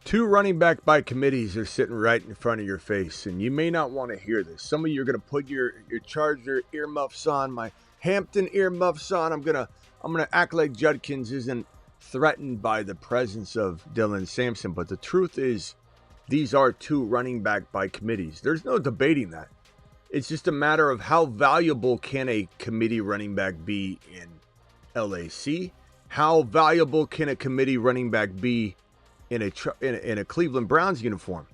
Two running back by committees are sitting right in front of your face, and you may not want to hear this. Some of you are going to put your Charger earmuffs on, my Hampton earmuffs on. I'm gonna act like Judkins isn't threatened by the presence of Dylan Sampson, but the truth is, these are two running back by committees. There's no debating that. It's just a matter of how valuable can a committee running back be in LAC? How valuable can a committee running back be in a Cleveland Browns uniform?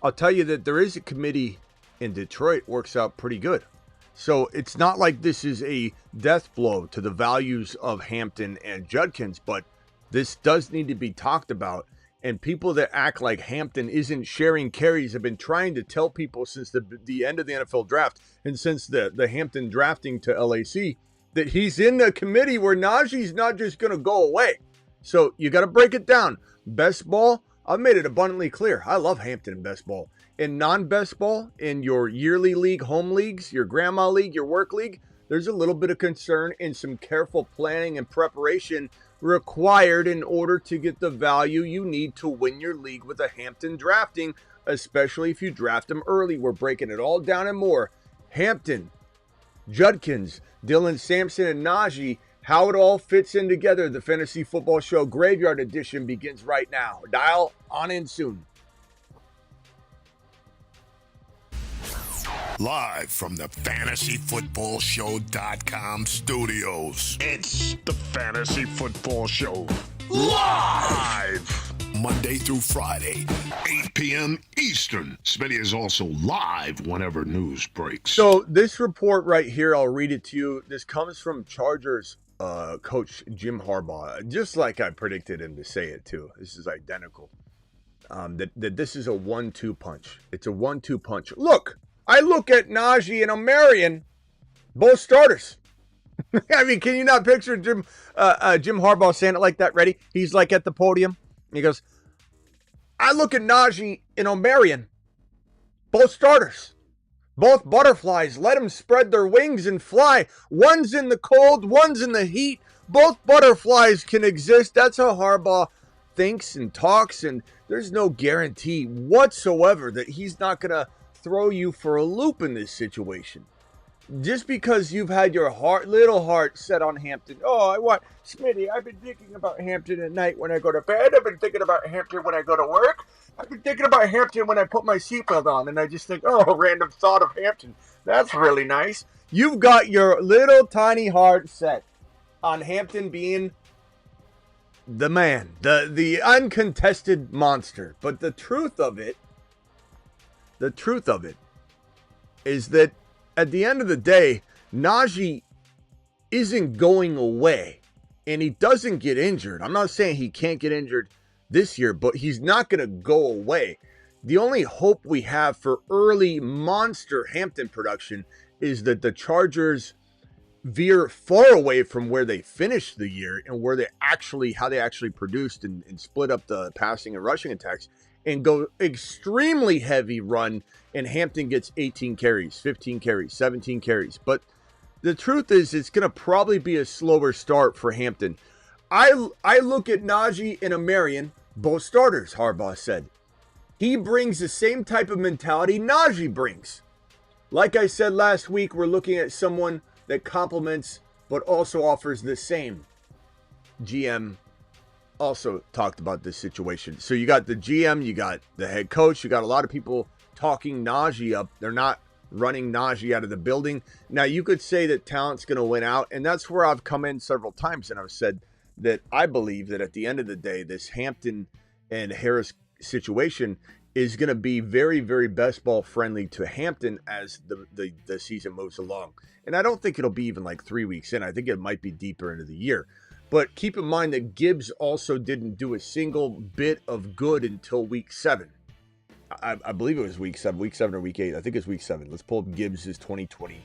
I'll tell you that there is a committee in Detroit, works out pretty good. So it's not like this is a death blow to the values of Hampton and Judkins, but this does need to be talked about. And people that act like Hampton isn't sharing carries have been trying to tell people since the end of the NFL draft and since the Hampton drafting to LAC that he's in the committee where Najee's not just going to go away. So you got to break it down. Best ball, I've made it abundantly clear. I love Hampton in best ball. In non-best ball, in your yearly league, home leagues, your grandma league, your work league, there's a little bit of concern and some careful planning and preparation required in order to get the value you need to win your league with a Hampton drafting, especially if you draft them early. We're breaking it all down and more. Hampton, Judkins, Dylan Sampson, and Najee, how it all fits in together. The Fantasy Football Show Graveyard Edition begins right now. Dial on in soon. Live from the FantasyFootballShow.com studios. It's the Fantasy Football Show. Live! Monday through Friday, 8 p.m. Eastern. Smitty is also live whenever news breaks. So this report right here, I'll read it to you. This comes from Chargers coach Jim Harbaugh. Just like I predicted him to say it too. This is identical. That this is a 1-2 punch. It's a 1-2 punch. Look! I look at Najee and O'Marion, both starters. I mean, can you not picture Jim Harbaugh saying it like that? Ready? He's like at the podium. He goes, I look at Najee and O'Marion, both starters, both butterflies. Let them spread their wings and fly. One's in the cold, one's in the heat. Both butterflies can exist. That's how Harbaugh thinks and talks, and there's no guarantee whatsoever that he's not going to throw you for a loop in this situation. Just because you've had your little heart set on Hampton. Oh, I want Smitty. I've been thinking about Hampton at night when I go to bed. I've been thinking about Hampton when I go to work. I've been thinking about Hampton when I put my seatbelt on, and I just think, oh, random thought of Hampton. That's really nice. You've got your little tiny heart set on Hampton being the man, the uncontested monster. But the truth of it is that at the end of the day, Najee isn't going away, and he doesn't get injured. I'm not saying he can't get injured this year, but he's not going to go away. The only hope we have for early monster Hampton production is that the Chargers veer far away from where they finished the year and where how they actually produced and split up the passing and rushing attacks, and go extremely heavy run, and Hampton gets 18 carries, 15 carries, 17 carries. But the truth is, it's going to probably be a slower start for Hampton. I look at Najee and O'Marion, both starters, Harbaugh said. He brings the same type of mentality Najee brings. Like I said last week, we're looking at someone that complements but also offers the same. GM also talked about this situation. So you got the GM, you got the head coach, you got a lot of people talking Najee up. They're not running Najee out of the building. Now, you could say that talent's going to win out, and that's where I've come in several times, and I've said that I believe that at the end of the day, this Hampton and Harris situation is going to be very, very best ball friendly to Hampton as the season moves along. And I don't think it'll be even like 3 weeks in. I think it might be deeper into the year. But keep in mind that Gibbs also didn't do a single bit of good until week 7. I believe it was week 7 or week 8. I think it's week 7. Let's pull up Gibbs' 2020.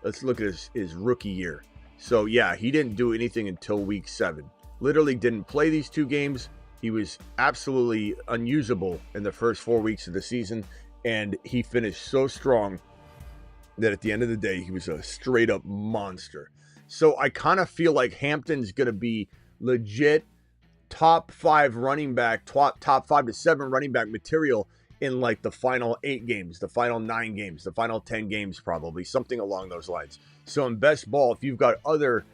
Let's look at his rookie year. So, yeah, he didn't do anything until week 7. Literally didn't play these 2 games. He was absolutely unusable in the first 4 weeks of the season, and he finished so strong that at the end of the day, he was a straight-up monster. So I kind of feel like Hampton's going to be legit top 5 running back, top 5 to 7 running back material in like the final 8 games, the final 9 games, the final 10 games, probably something along those lines. So in best ball, if you've got other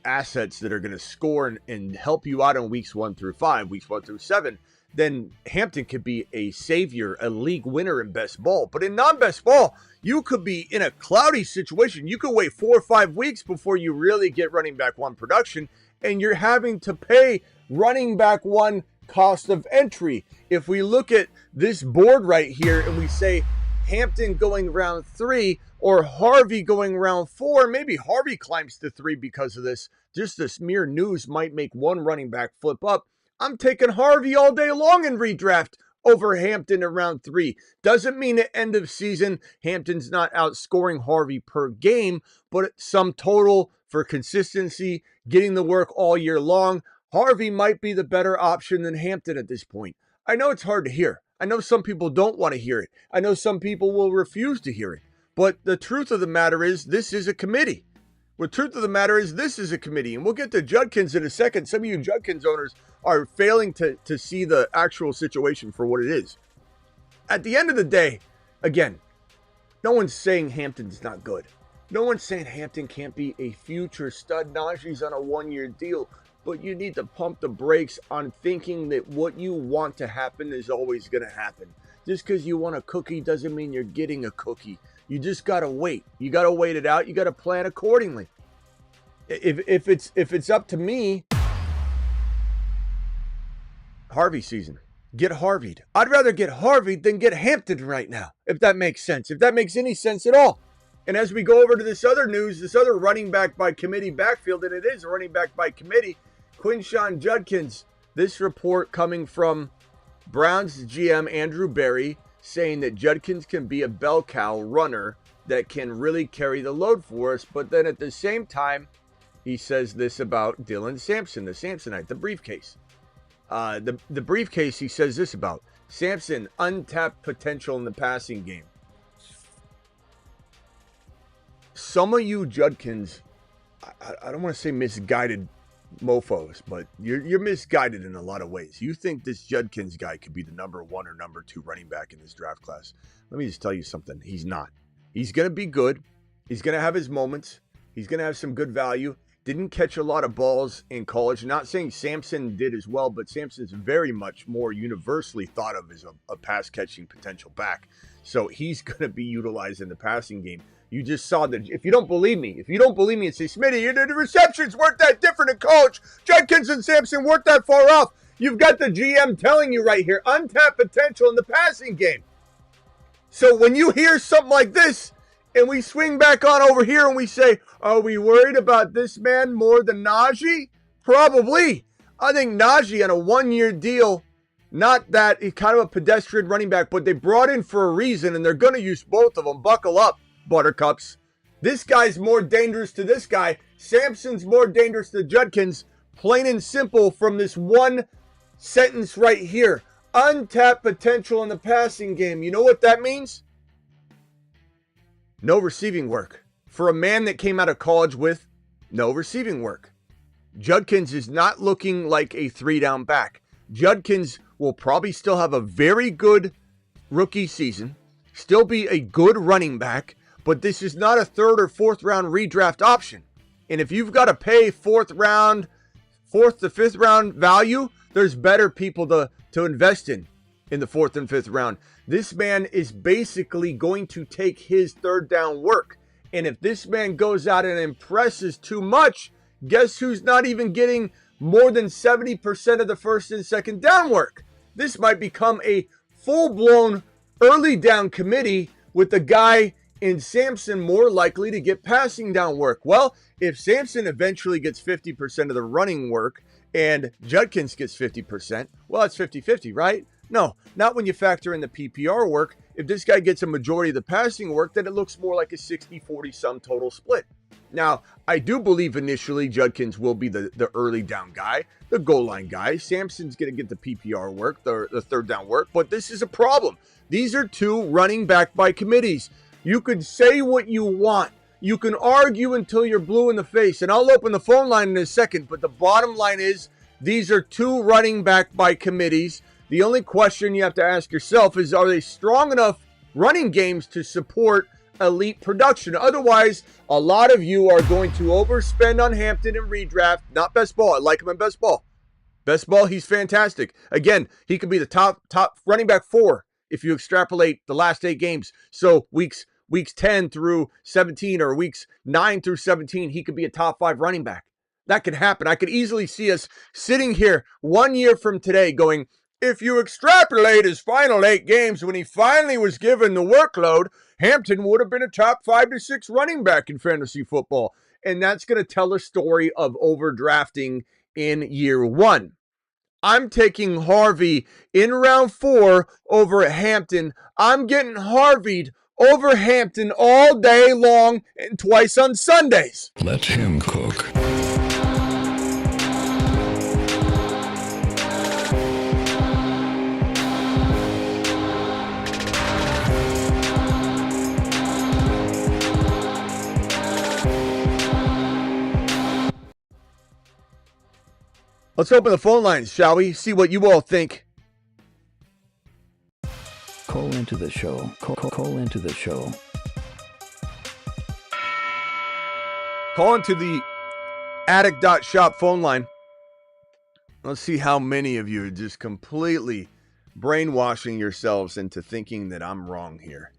assets that are going to score and help you out in weeks 1 through 5, weeks 1 through 7, then Hampton could be a savior, a league winner in best ball. But in non-best ball, you could be in a cloudy situation. You could wait 4 or 5 weeks before you really get running back 1 production, and you're having to pay running back 1 cost of entry. If we look at this board right here and we say Hampton going round 3 or Harvey going round 4, maybe Harvey climbs to 3 because of this. Just this mere news might make one running back flip up. I'm taking Harvey all day long in redraft over Hampton in round 3. Doesn't mean at end of season, Hampton's not outscoring Harvey per game, but sum total for consistency, getting the work all year long, Harvey might be the better option than Hampton at this point. I know it's hard to hear. I know some people don't want to hear it. I know some people will refuse to hear it. But the truth of the matter is, this is a committee. The truth of the matter is, this is a committee. And we'll get to Judkins in a second. Some of you Judkins owners are failing to see the actual situation for what it is. At the end of the day, again, no one's saying Hampton's not good. No one's saying Hampton can't be a future stud. Najee's on a 1-year deal. But you need to pump the brakes on thinking that what you want to happen is always going to happen. Just because you want a cookie doesn't mean you're getting a cookie. You just got to wait. You got to wait it out. You got to plan accordingly. If it's up to me, Harvey season. Get Harvey'd. I'd rather get Harvey'd than get Hampton right now, if that makes sense. If that makes any sense at all. And as we go over to this other news, this other running back by committee backfield, and it is a running back by committee, Quinshon Judkins. This report coming from Browns GM Andrew Berry saying that Judkins can be a bell cow runner that can really carry the load for us. But then at the same time, he says this about Dylan Sampson, the Samsonite, the briefcase. The briefcase, he says this about Sampson, untapped potential in the passing game. Some of you Judkins, I don't want to say misguided mofos, but you're misguided in a lot of ways. You think this Judkins guy could be the number 1 or number 2 running back in this draft class. Let me just tell you something. He's not. He's going to be good. He's going to have his moments. He's going to have some good value. Didn't catch a lot of balls in college. Not saying Sampson did as well, but Sampson's very much more universally thought of as a pass-catching potential back. So he's going to be utilized in the passing game. You just saw that. If you don't believe me and say, Smitty, the receptions weren't that different in college. Judkins and Sampson weren't that far off. You've got the GM telling you right here, untapped potential in the passing game. So when you hear something like this, and we swing back on over here and we say, are we worried about this man more than Najee? Probably. I think Najee on a 1-year deal, not that he's kind of a pedestrian running back, but they brought in for a reason, and they're going to use both of them. Buckle up, buttercups. This guy's more dangerous to this guy. Sampson's more dangerous to Judkins. Plain and simple from this one sentence right here. Untapped potential in the passing game. You know what that means? No receiving work. For a man that came out of college with no receiving work. Judkins is not looking like a 3-down back. Judkins will probably still have a very good rookie season. Still be a good running back. But this is not a 3rd or 4th round redraft option. And if you've got to pay 4th to 5th round value, there's better people to invest in the 4th and 5th round. This man is basically going to take his 3rd down work. And if this man goes out and impresses too much, guess who's not even getting more than 70% of the 1st and 2nd down work? This might become a full-blown early down committee with the guy in Sampson more likely to get passing down work. Well, if Sampson eventually gets 50% of the running work and Judkins gets 50%, well, it's 50-50, right? No, not when you factor in the PPR work. If this guy gets a majority of the passing work, then it looks more like a 60-40 sum total split. Now, I do believe initially Judkins will be the early down guy, the goal line guy. Sampson's going to get the PPR work, the 3rd down work, but this is a problem. These are 2 running back by committees. You could say what you want. You can argue until you're blue in the face, and I'll open the phone line in a second, but the bottom line is These are 2 running back by committees. The only question you have to ask yourself is, are they strong enough running games to support elite production? Otherwise, a lot of you are going to overspend on Hampton and redraft. Not best ball. I like him in best ball. Best ball, he's fantastic. Again, he could be the top running back 4 if you extrapolate the last 8 games. So weeks 10 through 17 or weeks 9 through 17, he could be a top 5 running back. That could happen. I could easily see us sitting here 1 year from today going, if you extrapolate his final 8 games when he finally was given the workload, Hampton would have been a top 5 to 6 running back in fantasy football. And that's going to tell a story of overdrafting in year 1. I'm taking Harvey in round 4 over at Hampton. I'm getting Harvey'd over Hampton all day long and twice on Sundays. Let him cook. Let's open the phone lines, shall we? See what you all think. Call into the show. Call into the show. Call into the Attic.shop phone line. Let's see how many of you are just completely brainwashing yourselves into thinking that I'm wrong here.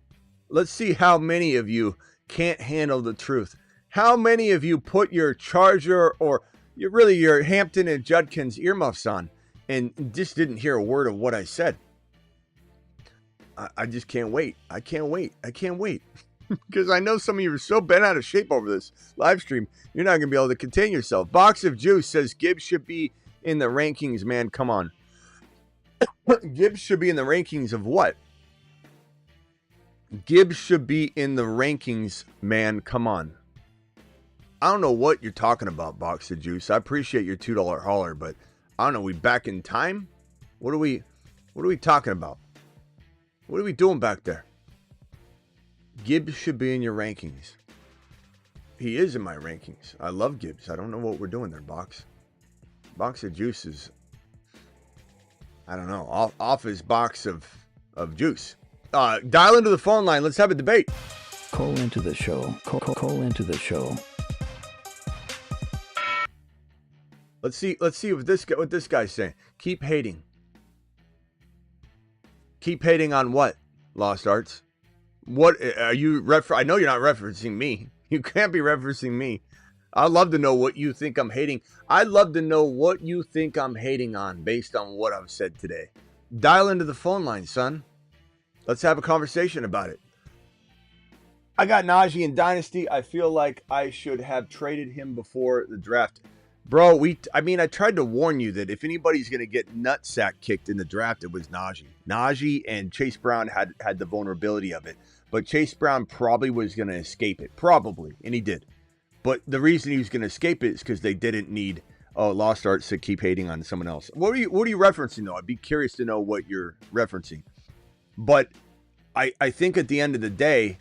Let's see how many of you can't handle the truth. How many of you put your Charger or your Hampton and Judkins earmuffs on and just didn't hear a word of what I said? I just can't wait. I can't wait. Because I know some of you are so bent out of shape over this live stream, you're not going to be able to contain yourself. Box of Juice says Gibbs should be in the rankings, man. Come on. Gibbs should be in the rankings of what? Gibbs should be in the rankings, man. Come on. I don't know what you're talking about, Box of Juice. I appreciate your $2 hauler, but I don't know. We back in time? What are we talking about? What are we doing back there? Gibbs should be in your rankings. He is in my rankings. I love Gibbs. I don't know what we're doing there, Box. Box of Juice is, I don't know, off his box of juice. Dial into the phone line. Let's have a debate. Call into the show. Call into the show. Let's see what this guy's saying. Keep hating. Keep hating on what? Lost Arts. What are you I know you're not referencing me. You can't be referencing me. I'd love to know what you think I'm hating. I'd love to know what you think I'm hating on based on what I've said today. Dial into the phone line, son. Let's have a conversation about it. I got Najee in Dynasty. I feel like I should have traded him before the draft. Bro, I tried to warn you that if anybody's going to get nutsack kicked in the draft, it was Najee. Najee and Chase Brown had the vulnerability of it. But Chase Brown probably was going to escape it. Probably. And he did. But the reason he was going to escape it is because they didn't need Lost Arts to keep hating on someone else. What are you referencing, though? I'd be curious to know what you're referencing. But I think at the end of the day,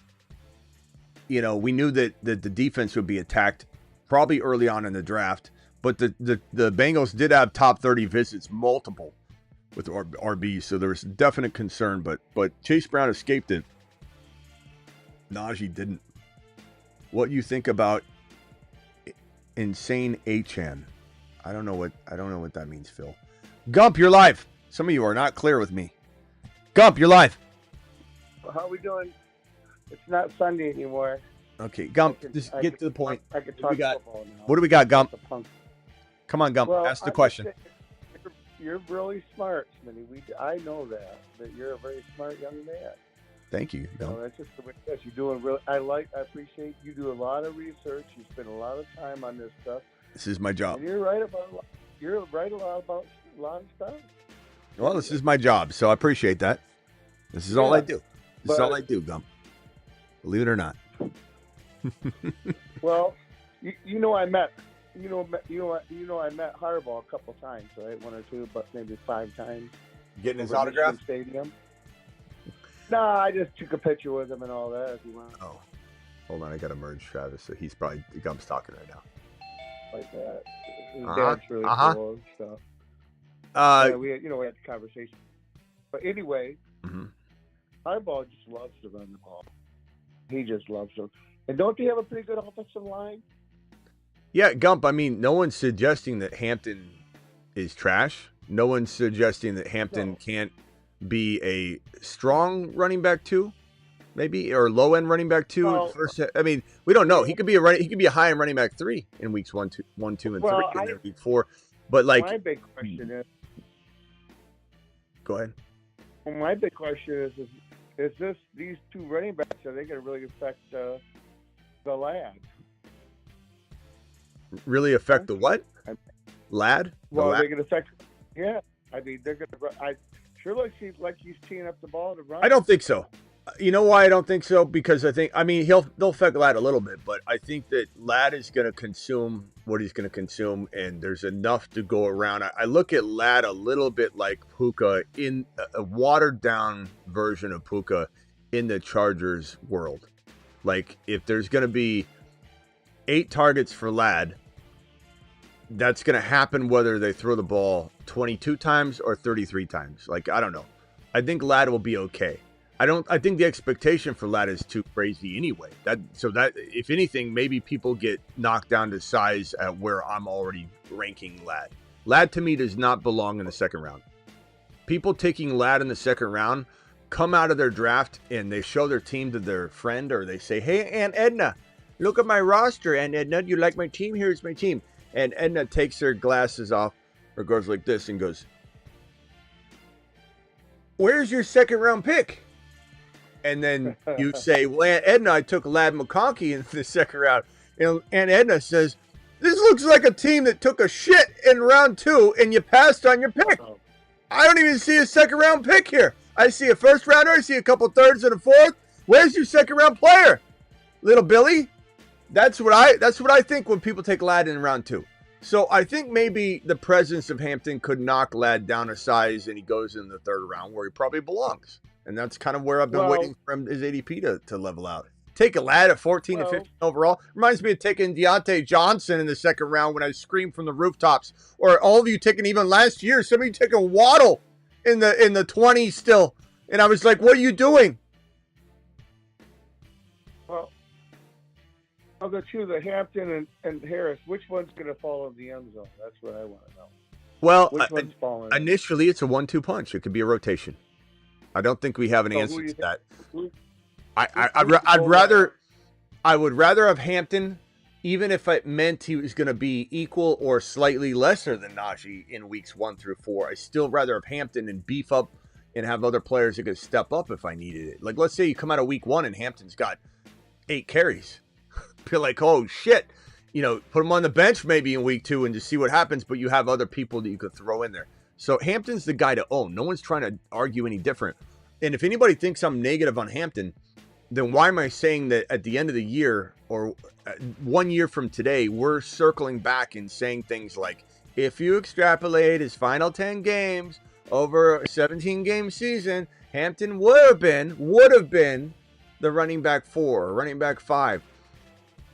we knew that the defense would be attacked probably early on in the draft. But the Bengals did have top 30 visits, multiple, with RB, so there was definite concern. But Chase Brown escaped it. Najee didn't. What you think about Insane Achan? I don't know what that means, Phil. Gump, you're live. Some of you are not clear with me. Gump, you're live. How are we doing? It's not Sunday anymore. Okay, Gump, just get to the point. I can talk football now. What do we got, Gump? Come on, Gump. Ask the question. You're really smart, Smitty. I know that you're a very smart young man. Thank you. That's just the way it is. You're doing really. I appreciate you do a lot of research. You spend a lot of time on this stuff. This is my job. And you're right about a lot of stuff. Well, this is my job, so I appreciate that. This is all I do. This is all I do, Gump. Believe it or not. Well, I met Harbaugh a couple times, right? 1 or 2, but maybe 5 times. Getting his autograph? Stadium. Nah, I just took a picture with him and all that. If you want. Oh, hold on, I got to merge Travis. So he's probably Gump's talking right now. Like that. His dad's really cool and stuff. We had the conversation. But anyway, Harbaugh just loves to run the ball. He just loves to. And don't they have a pretty good offensive line? Yeah, Gump, I mean, no one's suggesting that Hampton is trash. No one's suggesting that Hampton can't be a strong running back 2, maybe, or low end running back 2. Well, first, I mean, we don't know. He could be a high end running back 3 in weeks 1, 2, and 3, and then week 4. But like, my big question is. Go ahead. Well, my big question is these 2 running backs, are they going to really affect the lad? Really affect the what? Lad? Well, they're going to affect. Yeah, I mean, they're going to. I sure like he's teeing up the ball to run. I don't think so. You know why I don't think so? Because I mean, they'll affect Lad a little bit, but I think that Lad is going to consume what he's going to consume, and there's enough to go around. I look at Lad a little bit like Puka, in a watered down version of Puka in the Chargers world. Like, if there's going to be 8 targets for Lad, that's going to happen whether they throw the ball 22 times or 33 times. Like, I don't know. I think Lad will be okay. I think the expectation for Lad is too crazy anyway. So if anything, maybe people get knocked down to size at where I'm already ranking Lad. Lad to me does not belong in the second round. People taking Lad in the second round come out of their draft and they show their team to their friend, or they say, "Hey, Aunt Edna, look at my roster. Aunt Edna, you like my team? Here's my team." And Edna takes her glasses off or goes like this and goes, "Where's your second round pick?" And then you say, "Well, Aunt Edna, I took Lad McConkey in the second round." And Aunt Edna says, "This looks like a team that took a shit in round 2 and you passed on your pick. I don't even see a second round pick here. I see a first rounder. I see a couple thirds and a fourth. Where's your second round player, little Billy?" That's what I think when people take Lad in round 2. So I think maybe the presence of Hampton could knock Lad down a size and he goes in the 3rd round where he probably belongs. And that's kind of where I've been waiting for his ADP to level out. Take a Lad at 14 and 15 overall. Reminds me of taking Deontay Johnson in the 2nd round when I screamed from the rooftops. Or all of you taking, even last year, somebody taking Waddle in the 20s still. And I was like, what are you doing? Well, I'll go to the Hampton and Harris. Which one's going to fall in the end zone? That's what I want to know. Well, which one's falling? Initially, it's a 1-2 punch. It could be a rotation. I don't think we have an answer to that. I would rather have Hampton, even if it meant he was going to be equal or slightly lesser than Najee in weeks 1 through 4. I still rather have Hampton and beef up and have other players that could step up if I needed it. Like, let's say you come out of week 1 and Hampton's got 8 carries. Feel like, oh shit, put him on the bench maybe in week 2 and just see what happens. But you have other people that you could throw in there. So Hampton's the guy to own. No one's trying to argue any different. And if anybody thinks I'm negative on Hampton, then why am I saying that at the end of the year or 1 year from today, we're circling back and saying things like, if you extrapolate his final 10 games over a 17-game season, Hampton would have been the running back 4 or running back 5.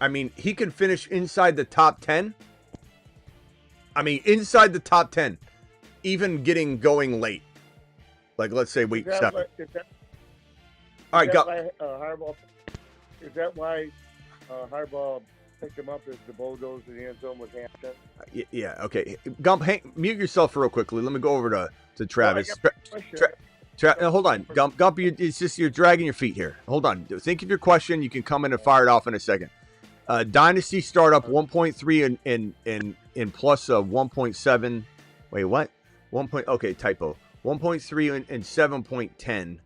I mean, he could finish inside the top 10. I mean, inside the top 10. Even getting going late, like let's say week 7. All right, go. Is that why Harbaugh picked him up as the bulldozer in the end zone with Hampton? Yeah. Okay. Gump, mute yourself real quickly. Let me go over to Travis. Hold on, Gump. It's just you're dragging your feet here. Hold on. Think of your question. You can come in and fire it off in a second. Dynasty startup 1.3 in plus of 1.7. Wait, what? Okay, typo. 1.3 and 7.10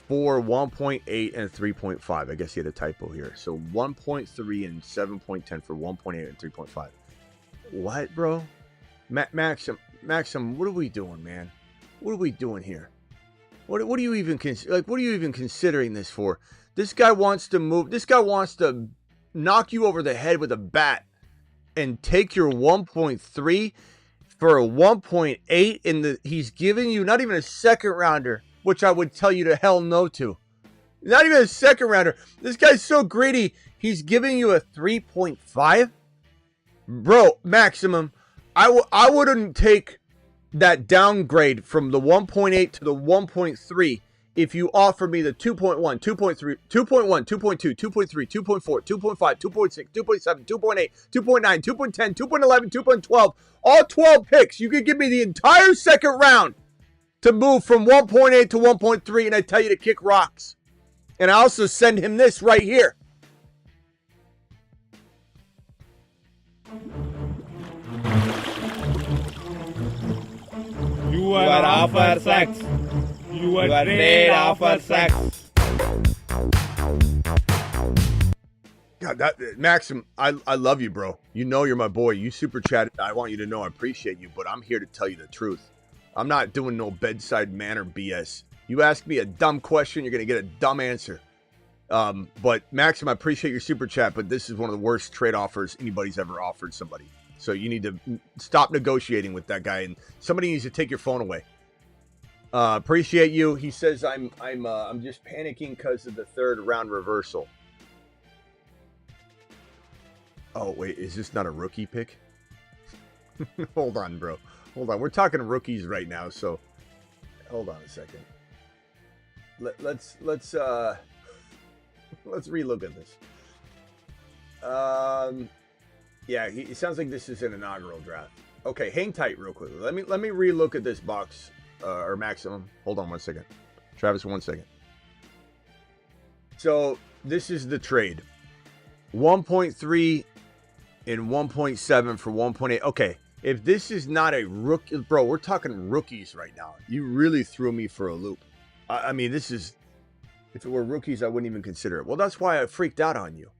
for 1.8 and 3.5. I guess you had a typo here. So 1.3 and 7.10 for 1.8 and 3.5. What, bro? Maxim, what are we doing, man? What are we doing here? What are you even what are you even considering this for? This guy wants to move. This guy wants to knock you over the head with a bat and take your 1.3 for a 1.8 he's giving you not even a second rounder, which I would tell you to hell no to. Not even a second rounder. This guy's so greedy. He's giving you a 3.5. Bro, maximum. I wouldn't take that downgrade from the 1.8 to the 1.3 if you offer me the 2.1, 2.3, 2.1, 2.2, 2.3, 2.4, 2.5, 2.6, 2.7, 2.8, 2.9, 2.10, 2.11, 2.12, all 12 picks. You could give me the entire second round to move from 1.8 to 1.3, and I tell you to kick rocks. And I also send him this right here. You are offer sex. You are trade offer sex. God, Maxim, I love you, bro. You know you're my boy. You super chatted. I want you to know I appreciate you, but I'm here to tell you the truth. I'm not doing no bedside manner BS. You ask me a dumb question, you're going to get a dumb answer. But Maxim, I appreciate your super chat, but this is one of the worst trade offers anybody's ever offered somebody. So you need to stop negotiating with that guy, and somebody needs to take your phone away. Appreciate you. He says I'm just panicking because of the third round reversal. Oh wait, is this not a rookie pick? Hold on, bro. Hold on. We're talking rookies right now, so hold on a second. Let's relook at this. Yeah, it sounds like this is an inaugural draft. Okay, hang tight real quickly. Let me relook at this box or maximum. Hold on one second. Travis, 1 second. So this is the trade. 1.3 and 1.7 for 1.8. Okay, if this is not a rookie, bro, we're talking rookies right now. You really threw me for a loop. I mean, this is, if it were rookies, I wouldn't even consider it. Well, that's why I freaked out on you.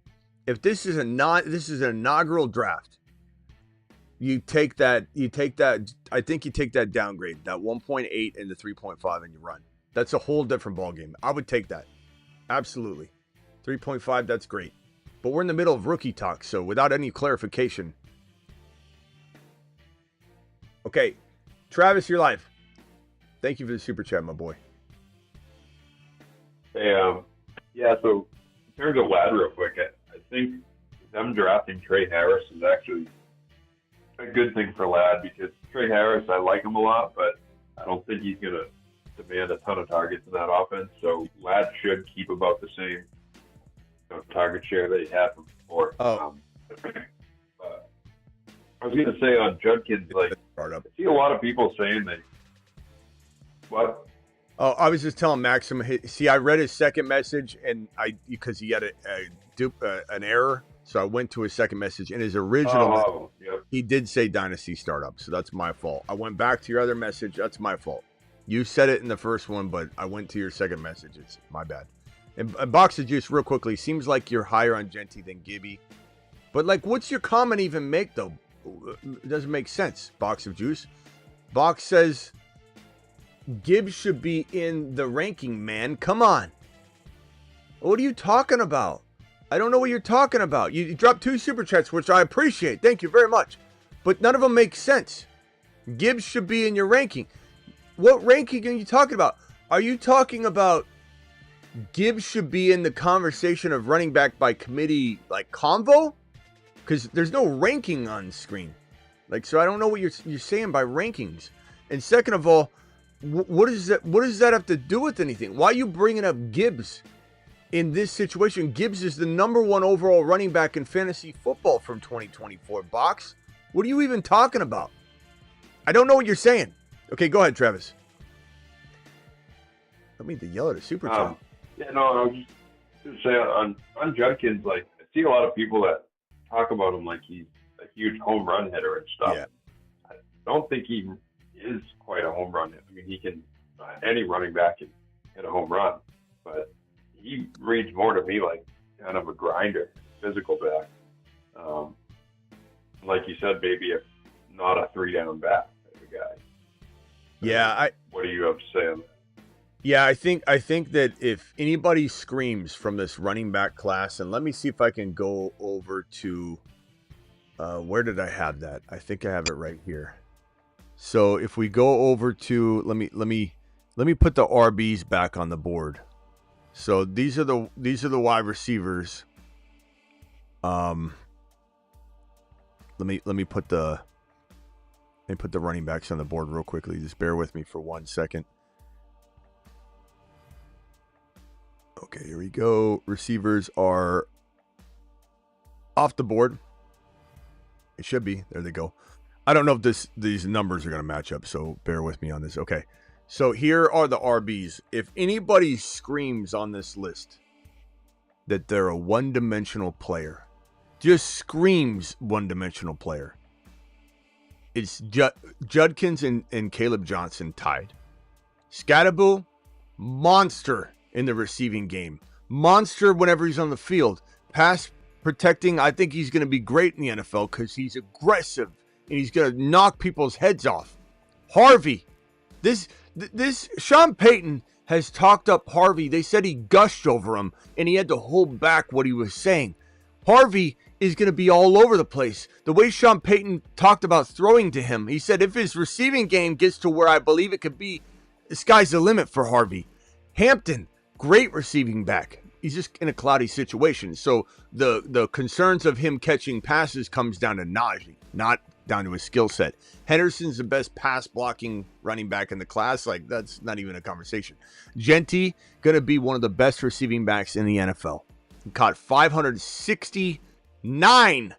If this is an inaugural draft, you take that, I think you take that downgrade, that 1.8 and the 3.5 and you run. That's a whole different ballgame. I would take that. Absolutely. 3.5, that's great. But we're in the middle of rookie talk, so without any clarification. Okay, Travis, you're live. Thank you for the super chat, my boy. Hey, yeah, so in terms of Ladd real quick, I think them drafting Trey Harris is actually a good thing for Ladd because Trey Harris, I like him a lot, but I don't think he's going to demand a ton of targets in that offense. So Ladd should keep about the same target share that he had from before. I was going to say on Judkins, like, I see a lot of people saying that. What? Oh, I was just telling Maxim. See, I read his second message, and because he had an error, so I went to his second message. In his original, he did say dynasty startup, so that's my fault. I went back to your other message. That's my fault. You said it in the first one, but I went to your second message. It's my bad. And Box of Juice, real quickly, seems like you're higher on Genty than Gibby, but like, what's your comment even make though? It doesn't make sense. Box of Juice. Box says Gibbs should be in the ranking, man. Come on. What are you talking about? I don't know what you're talking about. You dropped 2 super chats, which I appreciate. Thank you very much. But none of them make sense. Gibbs should be in your ranking. What ranking are you talking about? Are you talking about Gibbs should be in the conversation of running back by committee, like convo? Because there's no ranking on screen. Like, so I don't know what you're saying by rankings. And second of all, what does that have to do with anything? Why are you bringing up Gibbs in this situation? Gibbs is the #1 overall running back in fantasy football from 2024. Box, what are you even talking about? I don't know what you're saying. Okay, go ahead, Travis. I mean to yell at a super chat. Yeah, no, I was just saying on Judkins, like, I see a lot of people that talk about him like he's a huge home run hitter and stuff. Yeah. I don't think he is quite a home run hitter. I mean, he can, any running back can hit a home run, but he reads more to me like kind of a grinder, physical back. Like you said, maybe if not a 3-down back type of guy. Yeah, what do you have to say on that? Yeah, I think that if anybody screams from this running back class, and let me see if I can go over to where did I have that? I think I have it right here. So if we go over to let me put the RBs back on the board. So these are the wide receivers. Let me put the and put the running backs on the board real quickly. Just bear with me for 1 second. Okay, here we go. Receivers are off the board. It should be. There they go. I don't know if these numbers are going to match up, so bear with me on this. Okay, so here are the RBs. If anybody screams on this list that they're a one-dimensional player, just screams one-dimensional player, it's Judkins and Caleb Johnson tied. Scatterbull, monster in the receiving game. Monster whenever he's on the field. Pass protecting, I think he's going to be great in the NFL because he's aggressive and he's going to knock people's heads off. Harvey, this Sean Payton has talked up Harvey. They said he gushed over him and he had to hold back what he was saying. Harvey is going to be all over the place. The way Sean Payton talked about throwing to him, he said if his receiving game gets to where I believe it could be, the sky's the limit for Harvey. Hampton, great receiving back. He's just in a cloudy situation. So the concerns of him catching passes comes down to Najee, not down to his skill set. Henderson's the best pass blocking running back in the class. Like, that's not even a conversation. Genty, going to be one of the best receiving backs in the NFL. He caught 569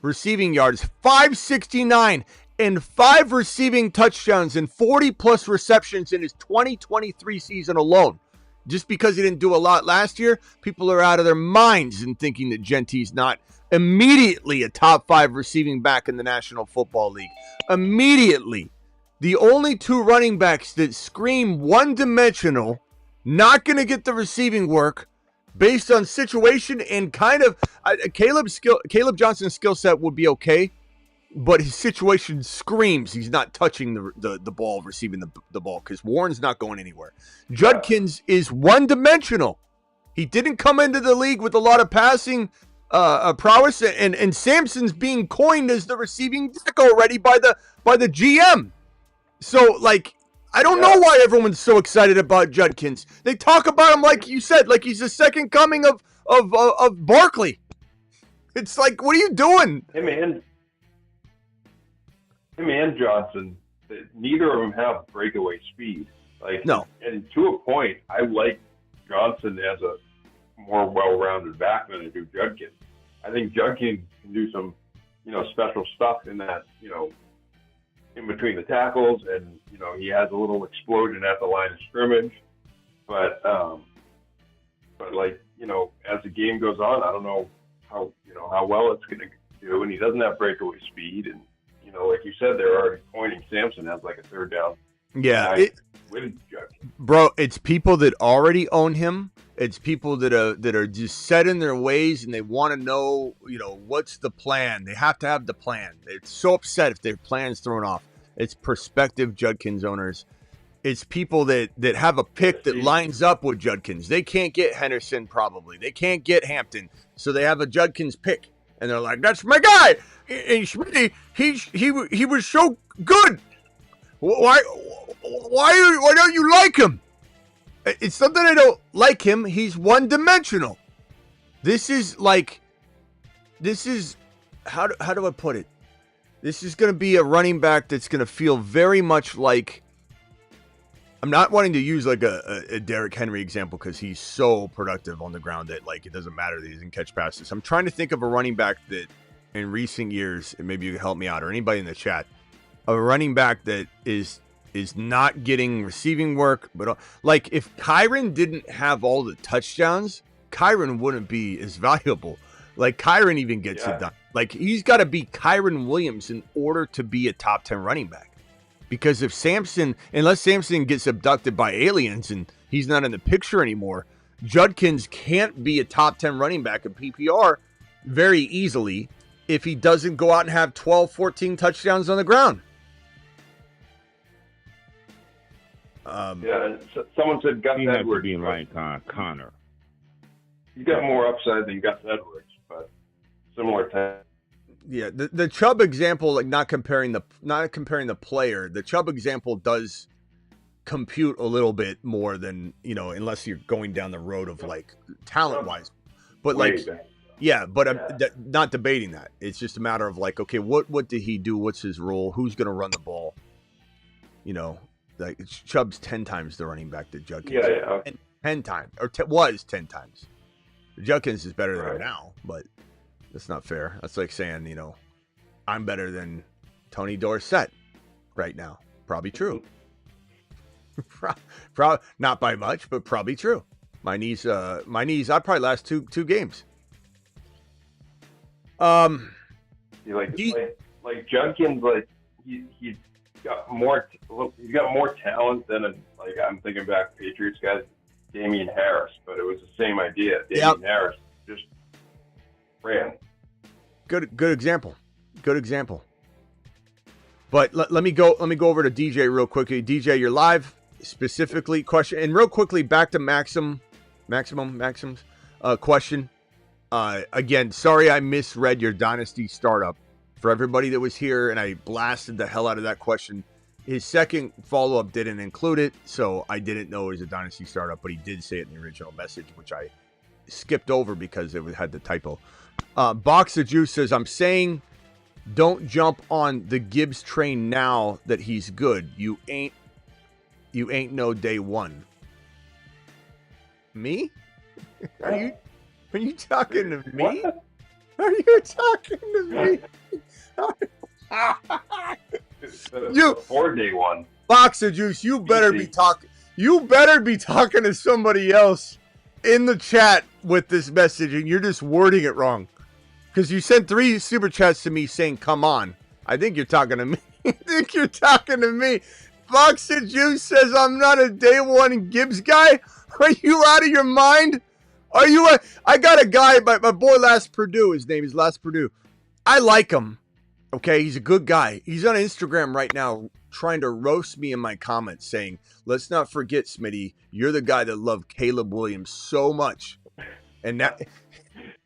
receiving yards, 569, and 5 receiving touchdowns and 40-plus receptions in his 2023 season alone. Just because he didn't do a lot last year, people are out of their minds in thinking that Genty's not immediately a top 5 receiving back in the National Football League. Immediately. The only 2 running backs that scream one-dimensional, not going to get the receiving work based on situation and kind of Caleb Johnson's skill set would be okay, but his situation screams he's not touching the ball, receiving the ball, because Warren's not going anywhere. Judkins is one-dimensional. He didn't come into the league with a lot of passing prowess, and Sampson's being coined as the receiving back already by the GM. So, like, I don't know why everyone's so excited about Judkins. They talk about him like you said, like he's the second coming of Barkley. It's like, what are you doing? Him and Johnson, neither of them have breakaway speed. Like, no. And to a point, I like Johnson as a more well-rounded back than I do Judkins. I think Judkins can do some, special stuff in that, in between the tackles, and he has a little explosion at the line of scrimmage. But like, as the game goes on, I don't know how well it's going to do, and he doesn't have breakaway speed, and like you said, they're already pointing Sampson as like a third down. Yeah, bro, it's people that already own him. It's people that are just set in their ways, and they want to know, what's the plan. They have to have the plan. They're so upset if their plan's thrown off. It's prospective Judkins owners. It's people that have a pick that lines up with Judkins. They can't get Henderson probably. They can't get Hampton, so they have a Judkins pick, and they're like, "That's my guy." And Smitty, he was so good. Why don't you like him? It's something I don't like him. He's one-dimensional. This is how do I put it? This is going to be a running back that's going to feel very much like, I'm not wanting to use like a Derrick Henry example because he's so productive on the ground that like it doesn't matter that he doesn't catch passes. I'm trying to think of a running back that in recent years, and maybe you can help me out or anybody in the chat, a running back that is not getting receiving work, but like if Kyron didn't have all the touchdowns, Kyron wouldn't be as valuable. Like Kyron even gets it done. Like he's got to be Kyron Williams in order to be a top 10 running back. Because if unless Sampson gets abducted by aliens and he's not in the picture anymore, Judkins can't be a top 10 running back in PPR very easily if he doesn't go out and have 12, 14 touchdowns on the ground. Someone said Gus Edwards being like Connor. He's got more upside than Gus Edwards, but similar type. Yeah, the Chubb example, like not comparing the player, the Chubb example does compute a little bit more than, unless you're going down the road of like talent wise. But like Yeah, but I'm not debating that. It's just a matter of like, okay, what did he do? What's his role? Who's going to run the ball? You know, like Chubb's 10 times the running back that Judkins. Yeah. 10 times, or was 10 times. Judkins is better than him now, but that's not fair. That's like saying, you know, I'm better than Tony Dorsett right now. Probably true. Not by much, but probably true. My knees, I'd probably last two games. Like Judkins, like he's got more talent than I'm thinking back Patriots guys, Damian Harris, but it was the same idea. Damian Harris just ran. Good example. Good example. But let me go over to DJ real quickly. DJ, you're live. Specifically, question, and real quickly back to Maxim's question. Again, sorry I misread your Dynasty startup. For everybody that was here, and I blasted the hell out of that question. His second follow-up didn't include it, so I didn't know it was a Dynasty startup, but he did say it in the original message, which I skipped over because it had the typo. Box of Juice says, I'm saying don't jump on the Gibbs train now that he's good. You ain't no day one. Me? Are you talking to me? What? Are you talking to me? Before day one. Box of Juice, you better be talking to somebody else in the chat with this message, and you're just wording it wrong. Because you sent 3 super chats to me saying, come on. I think you're talking to me. Box of Juice says, I'm not a day one Gibbs guy. Are you out of your mind? I got a guy, my boy Last Purdue, his name is Last Purdue. I like him. Okay, he's a good guy. He's on Instagram right now trying to roast me in my comments saying, let's not forget, Smitty, you're the guy that loved Caleb Williams so much. And that,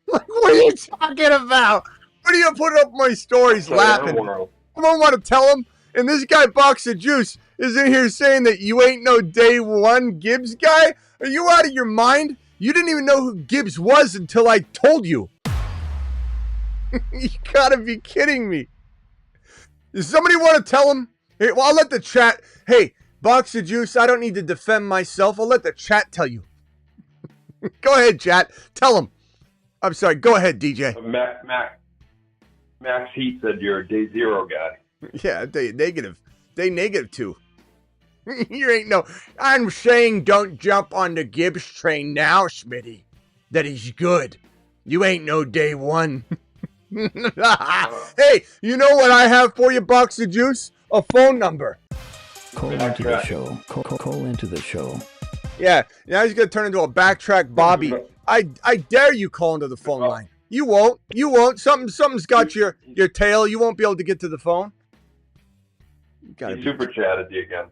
what are you talking about? What are you putting up my stories laughing? I don't want to tell him. And this guy, Box of Juice, is in here saying that you ain't no day one Gibbs guy? Are you out of your mind? You didn't even know who Gibbs was until I told you. You gotta be kidding me. Does somebody want to tell him? Hey, well, I'll let the chat. Hey, Box of Juice, I don't need to defend myself. I'll let the chat tell you. Go ahead, chat. Tell him. I'm sorry. Go ahead, DJ. Max Heat said you're a day zero guy. Yeah, day negative 2. You ain't no. I'm saying don't jump on the Gibbs train now, Smitty. That he's good. You ain't no day one. Hey, you know what I have for you, Box of Juice? A phone number. Call into the show. Call into the show. Yeah, now he's gonna turn into a backtrack Bobby. I dare you call into the phone line. You won't. Something's got your tail. You won't be able to get to the phone. He super chatted you again.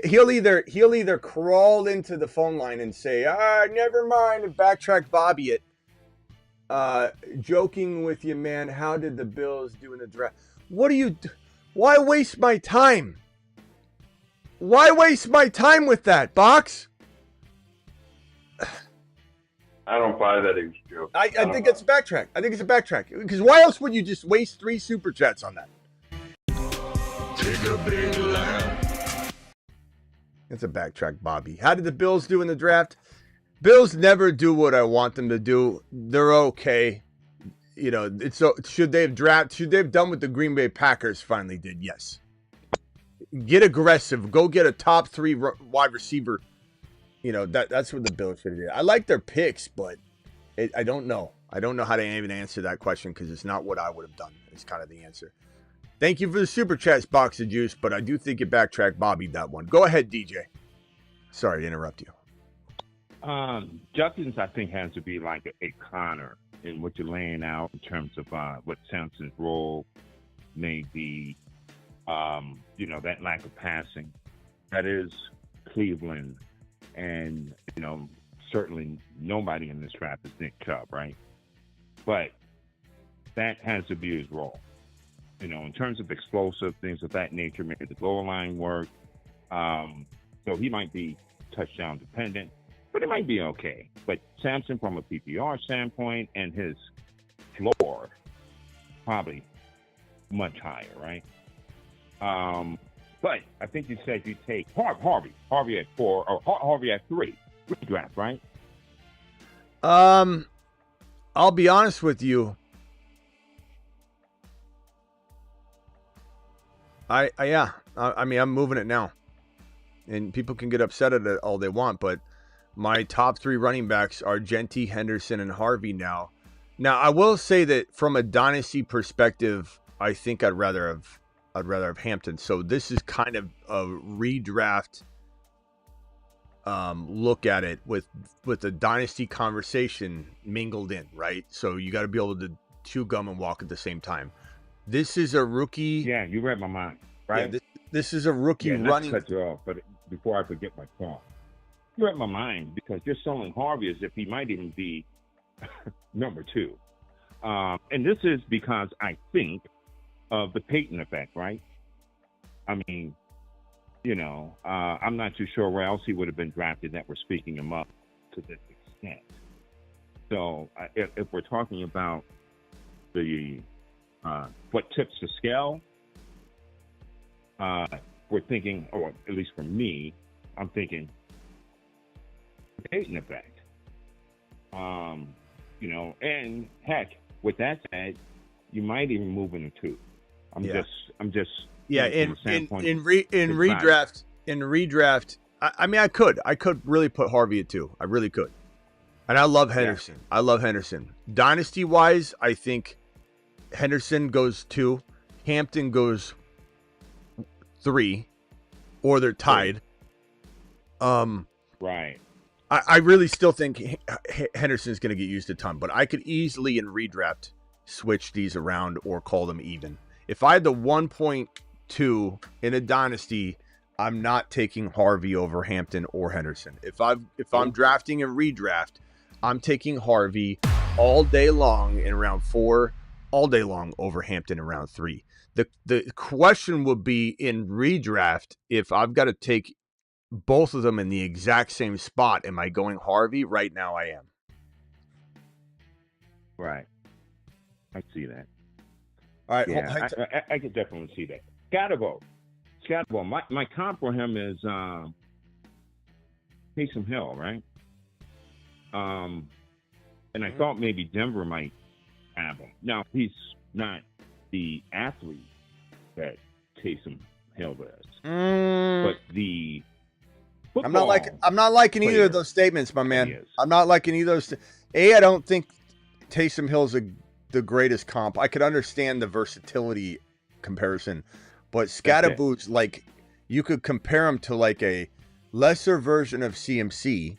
He'll either crawl into the phone line and say, never mind, and backtrack Bobby it. Joking with you, man. How did the Bills do in the draft? Why waste my time? Why waste my time with that, Box? I don't buy that he was joking. I think it's a backtrack. Because why else would you just waste 3 super chats on that? Take a big laugh. It's a backtrack, Bobby. How did the Bills do in the draft? Bills never do what I want them to do. They're okay. You know, should they have done what the Green Bay Packers finally did? Yes. Get aggressive. Go get a top 3 wide receiver. You know, that's what the Bills should have did. I like their picks, but I don't know. I don't know how to even answer that question because it's not what I would have done. It's kind of the answer. Thank you for the super chats, Box of Juice, but I do think it backtracked Bobby that one. Go ahead, DJ. Sorry to interrupt you. Judkins, I think, has to be like a Connor in what you're laying out in terms of what Sampson's role may be. That lack of passing. That is Cleveland. And, certainly nobody in this draft is Nick Chubb, right? But that has to be his role. In terms of explosive things of that nature, maybe the goal line work. So he might be touchdown dependent, but it might be okay. But Sampson, from a PPR standpoint, and his probably much higher, right? But I think you said you take Harvey at 4 or Harvey at 3 redraft, right? I'll be honest with you. I mean, I'm moving it now, and people can get upset at it all they want, but my top 3 running backs are Genty, Henderson, and Harvey now. Now, I will say that from a dynasty perspective, I think I'd rather have Hampton. So this is kind of a redraft look at it with the dynasty conversation mingled in, right? So you got to be able to chew gum and walk at the same time. This is a rookie. Yeah, you read my mind, right? Yeah, this is a rookie running. Not to cut you off, but before I forget my thought, you read my mind because you're selling Harvey as if he might even be number 2. And this is because I think of the Peyton effect, right? I mean, I'm not too sure where else he would have been drafted that we're speaking him up to this extent. So if we're talking about the what tips the scale, we're thinking, or at least for me, I'm thinking Peyton effect. And heck, with that said, you might even move into 2. I'm just yeah. In redraft, I mean, I could really put Harvey at 2. I really could, and I love Henderson. Yeah. I love Henderson. Dynasty wise, I think Henderson goes 2, Hampton goes 3, or they're tied. Right. I really still think Henderson's going to get used a ton, but I could easily in redraft switch these around or call them even. If I had the 1.2 in a dynasty, I'm not taking Harvey over Hampton or Henderson. If I'm drafting a redraft, I'm taking Harvey all day long in round 4, all day long over Hampton in round 3. The question would be in redraft, if I've got to take both of them in the exact same spot, am I going Harvey? Right now I am. Right. I see that. All right. Yeah, I could definitely see that. Scatterbo. My comp for him is Taysom Hill, right? And I thought maybe Denver might have him. Now, he's not the athlete that Taysom Hill is. But the football I'm not liking either of those statements, my man. I'm not liking either of those. I don't think Taysom Hill's the greatest comp. I could understand the versatility comparison, but Scatterboo's like, you could compare him to like a lesser version of CMC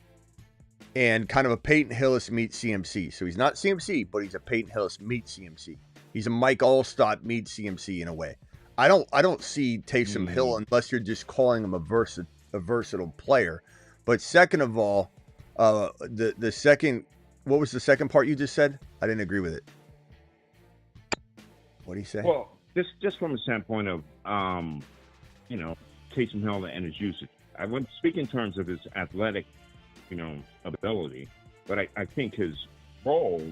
and kind of a Peyton Hillis meets CMC. So he's not CMC, but he's a Peyton Hillis meets CMC. He's a Mike Allstott meets CMC in a way. I don't see Taysom Hill unless you're just calling him a versatile player. But second of all, the second, what was the second part you just said? I didn't agree with it. What did he say? Well, just from a standpoint of, Taysom Hill and his usage. I wouldn't speak in terms of his athletic, ability, but I think his role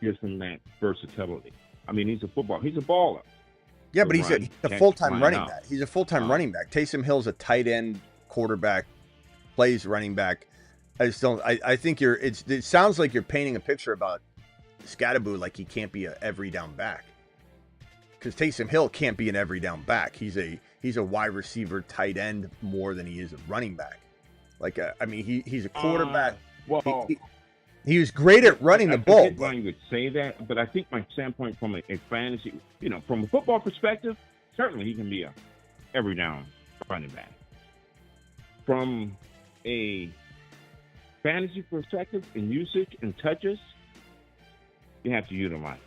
gives him that versatility. I mean, he's a baller. Yeah, but he's a full-time running back. He's a full-time running back. Taysom Hill's a tight end quarterback, plays running back. I just don't. I think it sounds like you're painting a picture about Scatterboo like he can't be a every down back. Because Taysom Hill can't be an every down back. He's a wide receiver, tight end more than he is a running back. Like he's a quarterback. He was great at running the ball. Why you would say that, but I think my standpoint from a fantasy, from a football perspective, certainly he can be a every down running back. From a fantasy perspective in usage and touches, you have to utilize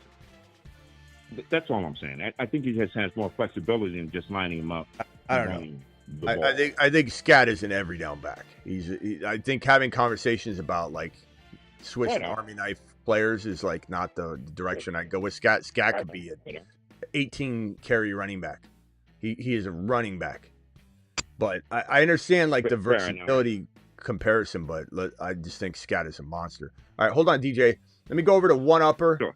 it. That's all I'm saying. I think he just has more flexibility than just lining him up. I don't know. I think Scat is an every down back. I think having conversations about like switching Army knife players is like not the direction I go with. Scat could be an 18 carry running back. He is a running back. But I understand like the versatility comparison, but I just think Scat is a monster. All right, hold on, DJ. Let me go over to One Upper. Sure.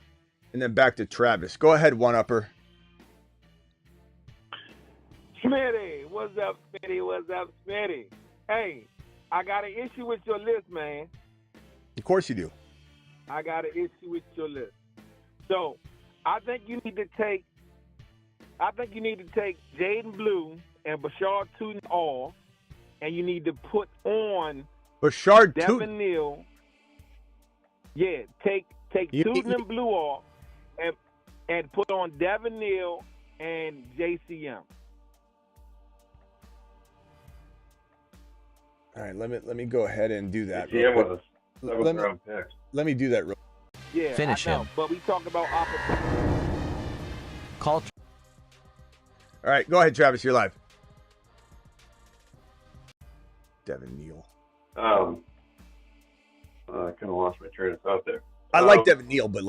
and then back to Travis. Go ahead, one-upper. Smitty, what's up, Smitty? What's up, Smitty? Hey, I got an issue with your list, man. Of course you do. I got an issue with your list. So, I think you need to take Jaden Blue and Bashard Tootin off, and you need to put on Bashard Devin Tootin. Neal. Yeah, take Tootin and Blue off, and put on Devin Neal and JCM. All right, let me go ahead and do that. Yeah, was a 7th round pick. Let me do that. Yeah, Finish I know, him. but we talk about opportunity. Call. All right, go ahead, Travis. You're live. Devin Neal. I kind of lost my train of thought there. I like Devin Neal, but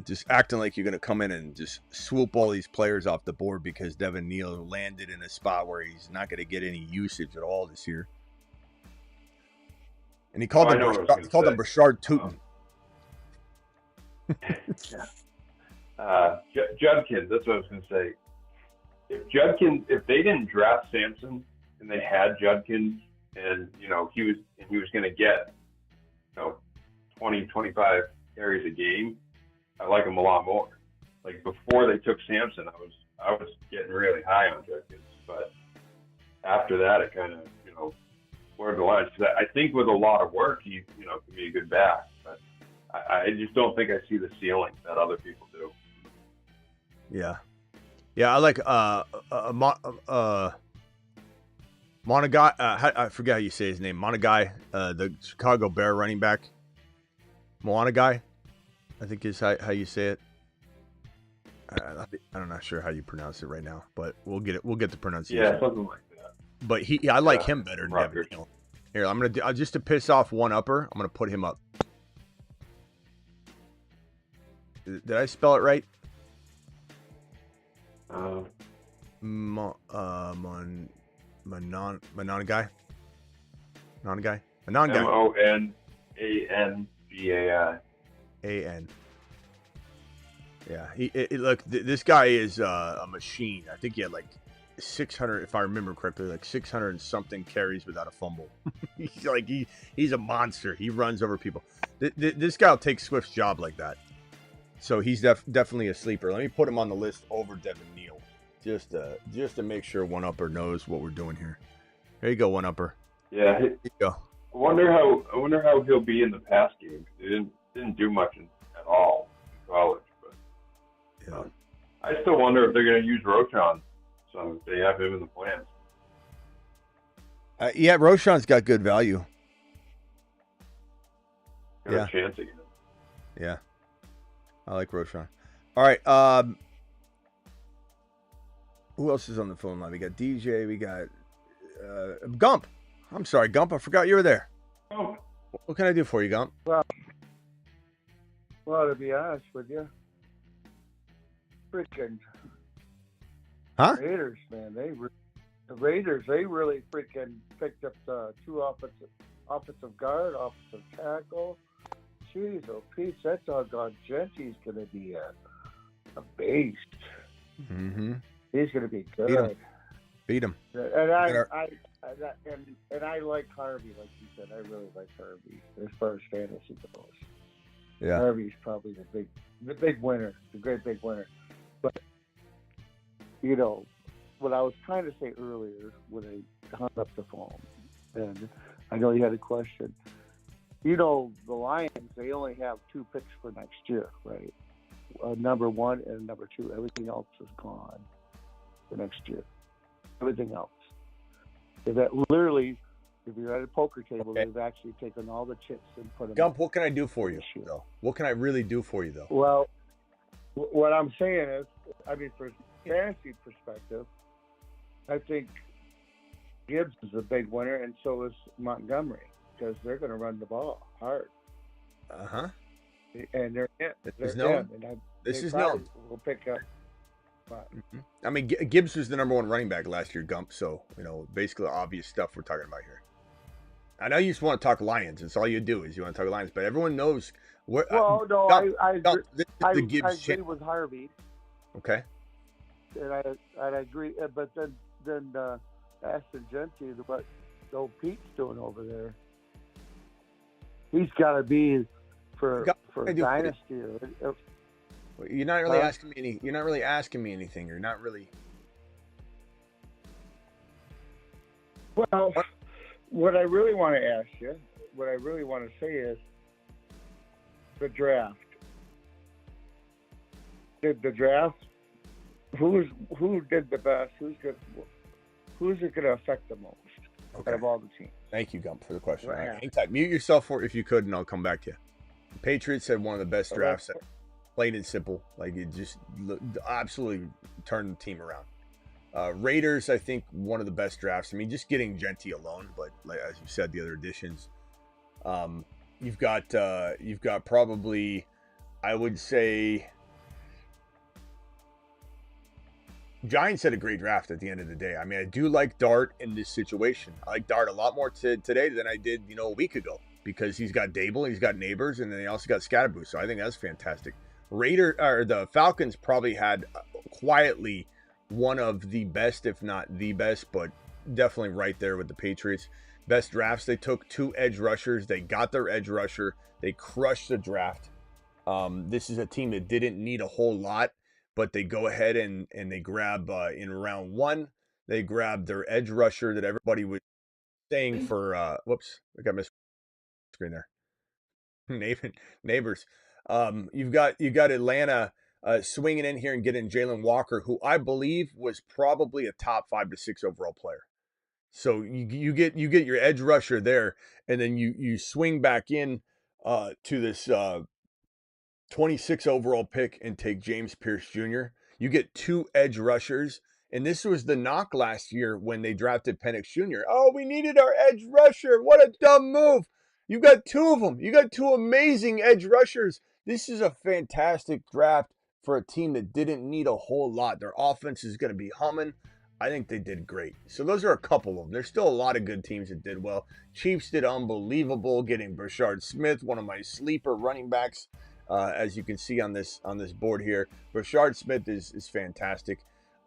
just acting like you're going to come in and just swoop all these players off the board because Devin Neal landed in a spot where he's not going to get any usage at all this year. And he called him Bashard Tootin. Judkins, that's what I was going to say. If they didn't draft Sampson and they had Judkins, and he was going to get 20, 25 carries a game, I like him a lot more. Like before they took Sampson, I was getting really high on Judkins, but after that, it kind of blurred the lines. Because I think with a lot of work, he can be a good back, but I just don't think I see the ceiling that other people do. Yeah, I like Monagai. I forget how you say his name. Monagai, the Chicago Bear running back. Monagai, I think is how you say it. I'm not sure how you pronounce it right now, but we'll get it. We'll get the pronunciation. Yeah, something like that. But I like him better than Devin Neal. Here, I'm gonna just to piss off one-upper. I'm gonna put him up. Did I spell it right? Monagai. Monangai. A-N. Yeah, look, this guy is a machine. I think he had like 600, if I remember correctly, like 600 and something carries without a fumble. He's a monster. He runs over people. This guy will take Swift's job like that. So he's definitely a sleeper. Let me put him on the list over Devin Neal, just to make sure one-upper knows what we're doing here. There you go, one-upper. Yeah, here you go. I wonder how he'll be in the pass game. He didn't do much at all in college, but yeah. I still wonder if they're going to use Roschon. So they have him in the plans. Yeah, Roschon's got good value. Got a chance again. Yeah, I like Roschon. All right, who else is on the phone line? We got DJ. We got Gump. I'm sorry, Gump. I forgot you were there. Oh. What can I do for you, Gump? Well, to be honest with you, freaking Raiders, man. The Raiders really freaking picked up the two offensive guard, offensive tackle. Jeez, oh, Pete, that doggone Gentry's going to be a beast. Mm-hmm. He's going to be good. Beat him. And I like Harvey, like you said. I really like Harvey as far as fantasy goes. Yeah. Harvey's probably the big winner, the great big winner. But what I was trying to say earlier when I hung up the phone, and I know you had a question. The Lions, they only have 2 picks for next year, right? Number 1 and number 2. Everything else is gone for next year. Everything else. If you're at a poker table, they've actually taken all the chips and put them. Gump, what can I do for you, though? What can I really do for you, though? Well, what I'm saying is, for fantasy perspective, I think Gibbs is a big winner, and so is Montgomery, because they're going to run the ball hard. Uh-huh. And they're in. This is known. We'll pick up. Mm-hmm. Gibbs was the number 1 running back last year, Gump. So, basically obvious stuff we're talking about here. I know you just want to talk Lions. That's all you do is you want to talk Lions. But everyone knows where. Well, no, I agree. This is I the agree Gibbs with Harvey, Okay. and I agree. But then Ashton Genty, what old Pete's doing over there, he's got to be for dynasty. You're not really asking me You're not really asking me anything. You're not really. Well, what I really want to ask you, what I really want to say is the draft. Did the draft? Who did the best? Who's it going to affect the most out of all the teams? Thank you, Gump, for the question. Right. Hang tight. Mute yourself if you could, and I'll come back to you. The Patriots had one of the best drafts. Plain and simple. Like, it just absolutely turned the team around. Raiders, I think, one of the best drafts. I mean, just getting Genty alone, but like, as you said, the other additions. You've got probably, I would say, Giants had a great draft at the end of the day. I mean, I do like Dart in this situation. I like Dart a lot more today than I did, a week ago, because he's got Dable, he's got Neighbors, and then he also got Scatterboo. So I think that's fantastic. The Falcons probably had quietly one of the best, if not the best, but definitely right there with the Patriots. Best drafts. They took 2 edge rushers. They got their edge rusher. They crushed the draft. This is a team that didn't need a whole lot, but they go ahead and they grab in round 1. They grab their edge rusher that everybody was saying for. Whoops, I got missed screen there. Neighbors. You've got Atlanta swinging in here and getting Jalen Walker, who I believe was probably a top 5 to 6 overall player. So you get your edge rusher there, and then you swing back in to this 26 overall pick and take James Pierce Jr. You get 2 edge rushers, and this was the knock last year when they drafted Penix Jr. Oh, we needed our edge rusher. What a dumb move. You got 2 of them. You got 2 amazing edge rushers. This is a fantastic draft for a team that didn't need a whole lot. Their offense is going to be humming. I think they did great. So those are a couple of them. There's still a lot of good teams that did well. Chiefs did unbelievable, getting Brashard Smith, one of my sleeper running backs, as you can see on this board here. Brashard Smith is fantastic.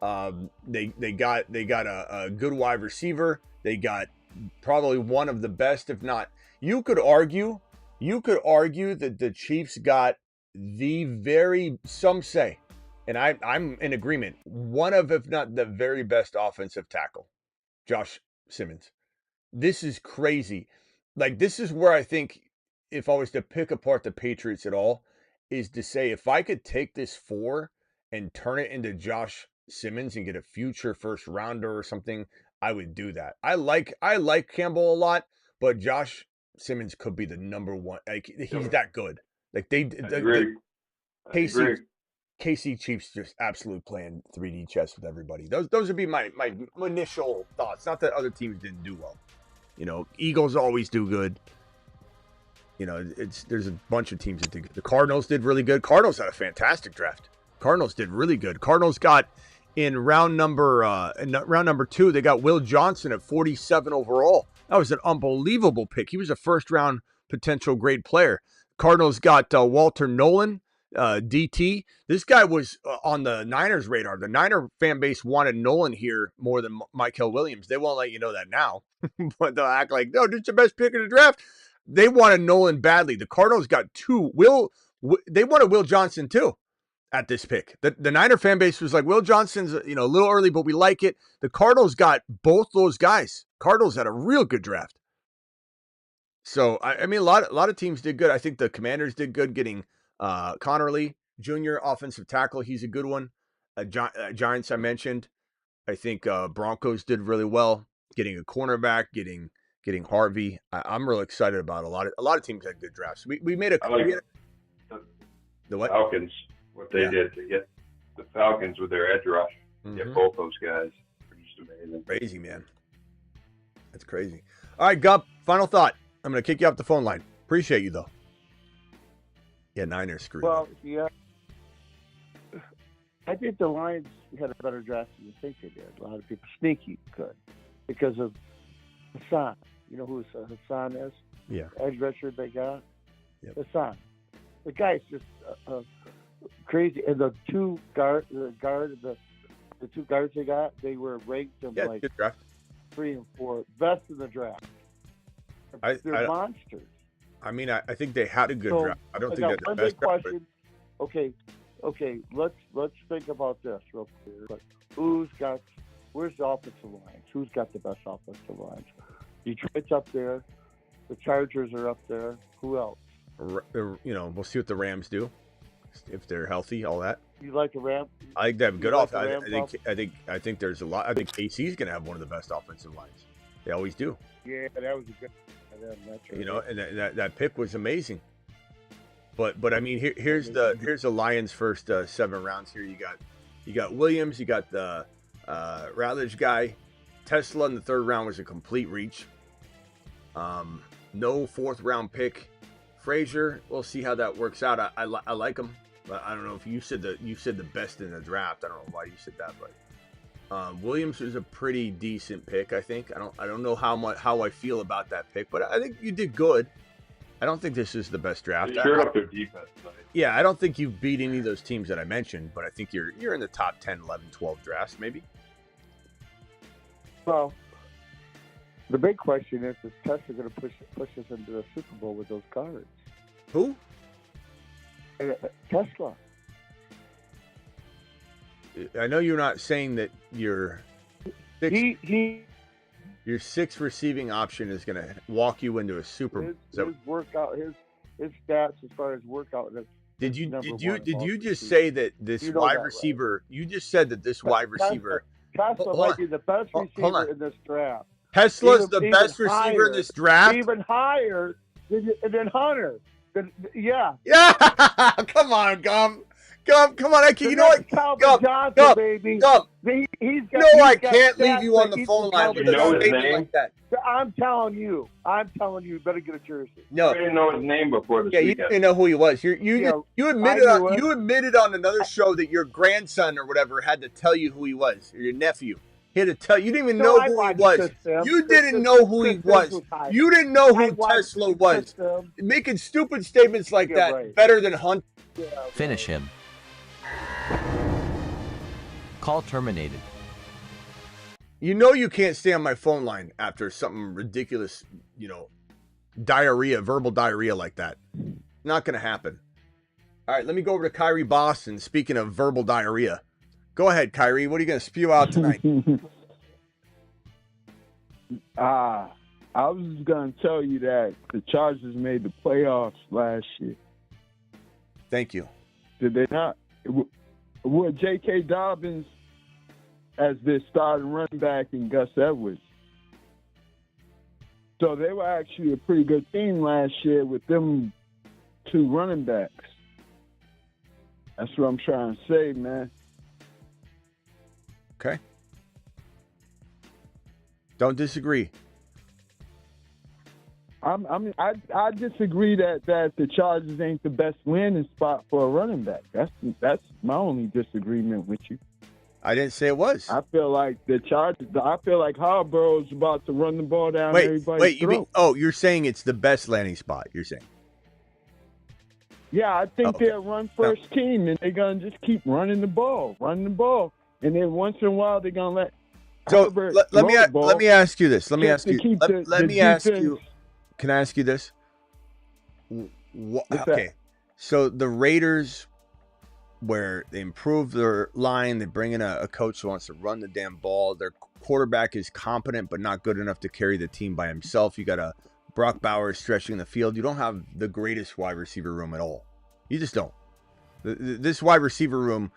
They got a good wide receiver. They got probably one of the best, if not. You could argue that the Chiefs got some say, and I'm in agreement, one of, if not the very best offensive tackle, Josh Simmons. This is crazy. Like, this is where I think, if I was to pick apart the Patriots at all, is to say, if I could take this 4 and turn it into Josh Simmons and get a future first rounder or something, I would do that. I like Campbell a lot, but Josh Simmons could be the number 1. Like, he's that good. Like, the KC Chiefs just absolutely playing 3D chess with everybody. Those would be my initial thoughts. Not that other teams didn't do well. Eagles always do good. There's a bunch of teams that did good. The Cardinals did really good. Cardinals had a fantastic draft. Cardinals did really good. Cardinals got in round number 2, they got Will Johnson at 47 overall. That was an unbelievable pick. He was a first round potential great player. Cardinals got Walter Nolan, DT. This guy was on the Niners' radar. The Niner fan base wanted Nolan here more than Michael Williams. They won't let you know that now, but they'll act like, no, this is the best pick of the draft. They wanted Nolan badly. The Cardinals got 2. They wanted Will Johnson too at this pick. The Niner fan base was like, Will Johnson's a little early, but we like it. The Cardinals got both those guys. Cardinals had a real good draft. So I mean, a lot of teams did good. I think the Commanders did good getting Connerly Jr. offensive tackle. He's a good one. Giants I mentioned. I think Broncos did really well getting a cornerback, getting Harvey. I'm really excited about a lot of teams had good drafts. We made a. The what? Falcons. What they did to get the Falcons with their edge rush, get both those guys, are just amazing. Crazy, man. That's crazy. All right, Gump. Final thought. I'm going to kick you off the phone line. Appreciate you though. Yeah, Niners screwed. Well, yeah. I think the Lions had a better draft than you think they did. A lot of people sneaky good because of Hassan. You know who Hassan is? Yeah. Edge rusher they got? Yep. Hassan. The guy's just crazy. And the two guards they got, they were ranked them like good draft. 3 and 4, best in the draft. They're monsters. I mean, I think they had a good draft. I don't think they're the one best big draft. question. Okay. Let's think about this real quick. But where's the offensive lines? Who's got the best offensive lines? Detroit's up there. The Chargers are up there. Who else? You know, we'll see what the Rams do if they're healthy. All that. You like the Rams? I think they have good like offense. I think there's a lot. I think KC's going to have one of the best offensive lines. They always do. Yeah, that was a good. You know, and that pick was amazing. But I mean, here's the Lions' first 7 rounds. Here you got Williams, you got the Rutledge guy. Tesla in the 3rd round was a complete reach. No 4th round pick. Frazier, we'll see how that works out. I like him, but I don't know if you said the best in the draft. I don't know why you said that, but Williams was a pretty decent pick. I think I don't know how I feel about that pick, but I think you did good. I don't think this is the best draft. They sure up their defense. Yeah, I don't think you've beat any of those teams that I mentioned, but I think you're in the top 10, 11, 12 drafts, maybe. Well, the big question is Tesla going to push us into the Super Bowl with those cards? Who? Tesla. I know you're not saying that your sixth receiving option is going to walk you into a Super Bowl. His workout, his stats as far as workout. Did you just say that this wide receiver? Right? You just said that this wide receiver. Tesla might be the best receiver in this draft. Tesla's the best receiver in this draft. Even higher than Hunter. Yeah. Yeah. Come on, Gum. Come on. You know what? Johnson, baby. I can't leave you on the phone line with a statement like that. I'm telling you, you better get a jersey. No, I didn't know his name before this weekend. You didn't know who he was. You admitted on another show that your grandson or whatever had to tell you who he was, or your nephew. He had to tell you. Didn't even know who he was. You didn't know who he was. You didn't know who Tesla was. Making stupid statements like that better than Hunt. Finish him. Call terminated. You know you can't stay on my phone line after something ridiculous, verbal diarrhea like that. Not going to happen. All right, let me go over to Kyrie Boston. Speaking of verbal diarrhea. Go ahead, Kyrie. What are you going to spew out tonight? I was going to tell you that the Chargers made the playoffs last year. Thank you. Did they not? With J.K. Dobbins as their starting running back and Gus Edwards. So they were actually a pretty good team last year with them 2 running backs. That's what I'm trying to say, man. Okay. Don't disagree. I disagree that the Chargers ain't the best landing spot for a running back. That's my only disagreement with you. I didn't say it was. I feel like the Chargers. I feel like Harbaugh's about to run the ball down everybody's throat. You're saying it's the best landing spot? You're saying? Yeah, I think they're a run-first team, and they're gonna just keep running the ball, and then once in a while they're gonna let. So let me ask you this. Let me ask you. Can I ask you this? Okay, so the Raiders, where they improve their line, they bring in a coach who wants to run the damn ball. Their quarterback is competent, but not good enough to carry the team by himself. You got a Brock Bowers stretching the field. You don't have the greatest wide receiver room at all. You just don't. This wide receiver room,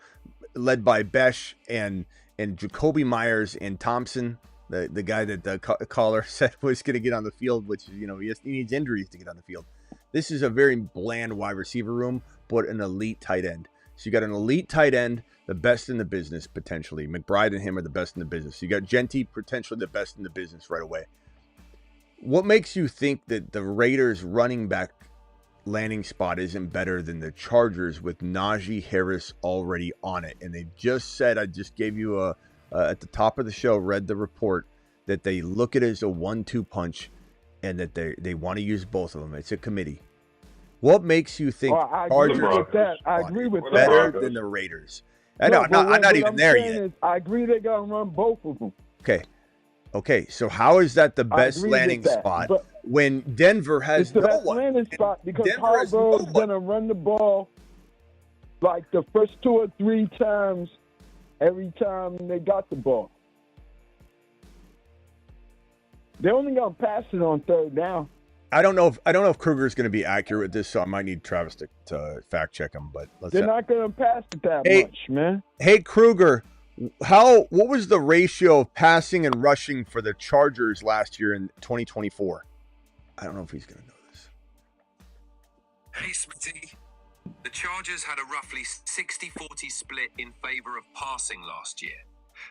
led by Besh and Jacoby Myers and Thompson, the guy that the caller said was going to get on the field, which he needs injuries to get on the field. This is a very bland wide receiver room, but an elite tight end. So you got an elite tight end, the best in the business potentially. McBride and him are the best in the business. You got Genty, potentially the best in the business right away. What makes you think that the Raiders running back landing spot isn't better than the Chargers with Najee Harris already on it? And they just said, I just gave you at the top of the show, read the report, that they look at it as a 1-2 punch. and that they want to use both of them. It's a committee. What makes you think I agree with that. I agree with that. better than the Raiders? I'm not even there yet. I agree they're going to run both of them. Okay. So how is that the best landing spot when Denver has no one? It's the best landing spot because Harbaugh is going to run the ball like the first 2 or 3 times every time they got the ball. They're only going to pass it on 3rd down. I don't know if Kruger is going to be accurate with this, so I might need Travis to fact check him. But they're not going to pass it that much, man. Hey Kruger, what was the ratio of passing and rushing for the Chargers last year in 2024? I don't know if he's going to know this. Hey Smitty, the Chargers had a roughly 60-40 split in favor of passing last year.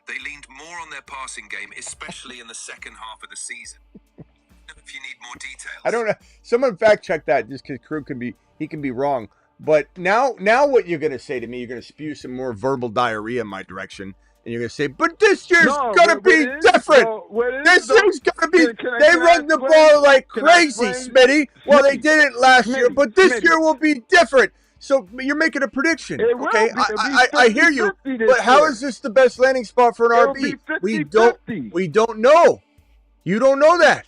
They leaned more on their passing game, especially in the second half of the season. If you need more details. I don't know. Someone fact check that just because Krug can be wrong. But now what you're going to say to me, you're going to spew some more verbal diarrhea in my direction. And you're going to say, but this year's going to be different. This year's going to be, they run the ball like crazy, Smitty. Well, they didn't last year, but this year will be different. So you're making a prediction, okay? I hear you, but how is this the best landing spot for an RB? We don't know. You don't know that.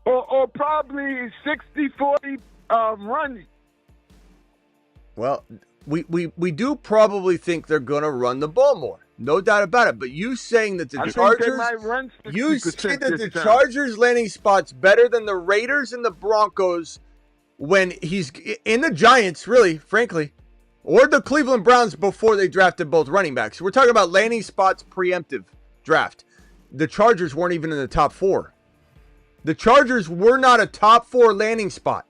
Or probably 60-40 running. Well, we do probably think they're going to run the ball more. No doubt about it. But you saying that the Chargers landing spot's better than the Raiders and the Broncos when he's in the Giants, really, frankly, or the Cleveland Browns before they drafted both running backs. We're talking about landing spots preemptive draft. The Chargers weren't even in the top 4. The Chargers were not a top 4 landing spot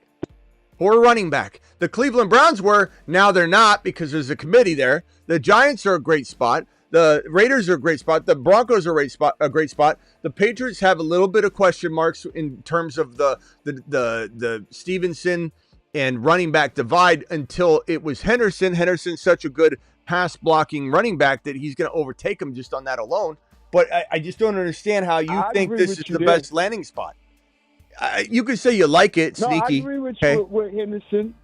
or running back. The Cleveland Browns were. Now they're not because there's a committee there. The Giants are a great spot. The Raiders are a great spot. The Broncos are a great spot. The Patriots have a little bit of question marks in terms of the Stevenson and running back divide until it was Henderson. Henderson's such a good pass blocking running back that he's going to overtake him just on that alone. But I just don't understand how you think this is the best landing spot. You could say you like it, sneaky. I agree with you with Henderson.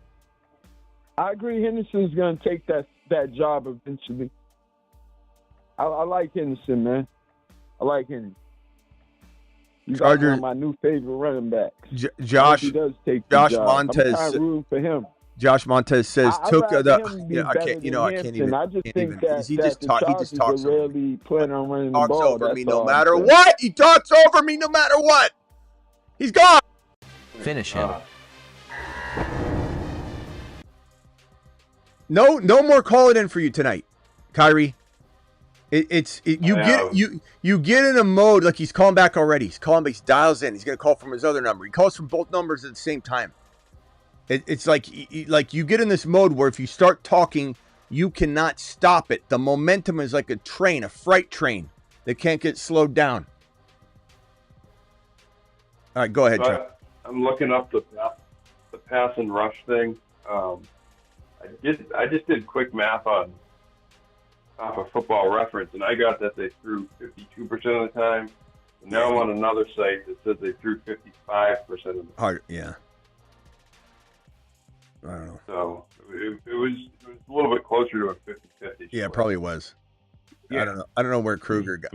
I agree Henderson's going to take that job eventually. I like Henderson, man. I like him. He's one of my new favorite running backs. Josh Montez. I'm rooting for him. Josh Montez says took the. I can't even. I just think that he just talks really planning on running the ball. Over me no matter what. He talks over me no matter what. He's gone. Finish him. No more calling in for you tonight, Kyrie. You get in a mode like he's calling back already. He's calling back. He dials in. He's gonna call from his other number. He calls from both numbers at the same time. It's like you get in this mode where if you start talking, you cannot stop it. The momentum is like a train, a freight train that can't get slowed down. All right, go ahead, Trey. I'm looking up the pass and rush thing. I just did quick math off of Football Reference, and I got that they threw 52% of the time. And now I'm on another site that says they threw 55% of the time. Yeah. I don't know. So it was a little bit closer to a 50-50. Yeah, it probably was. Yeah. I don't know where Kruger got.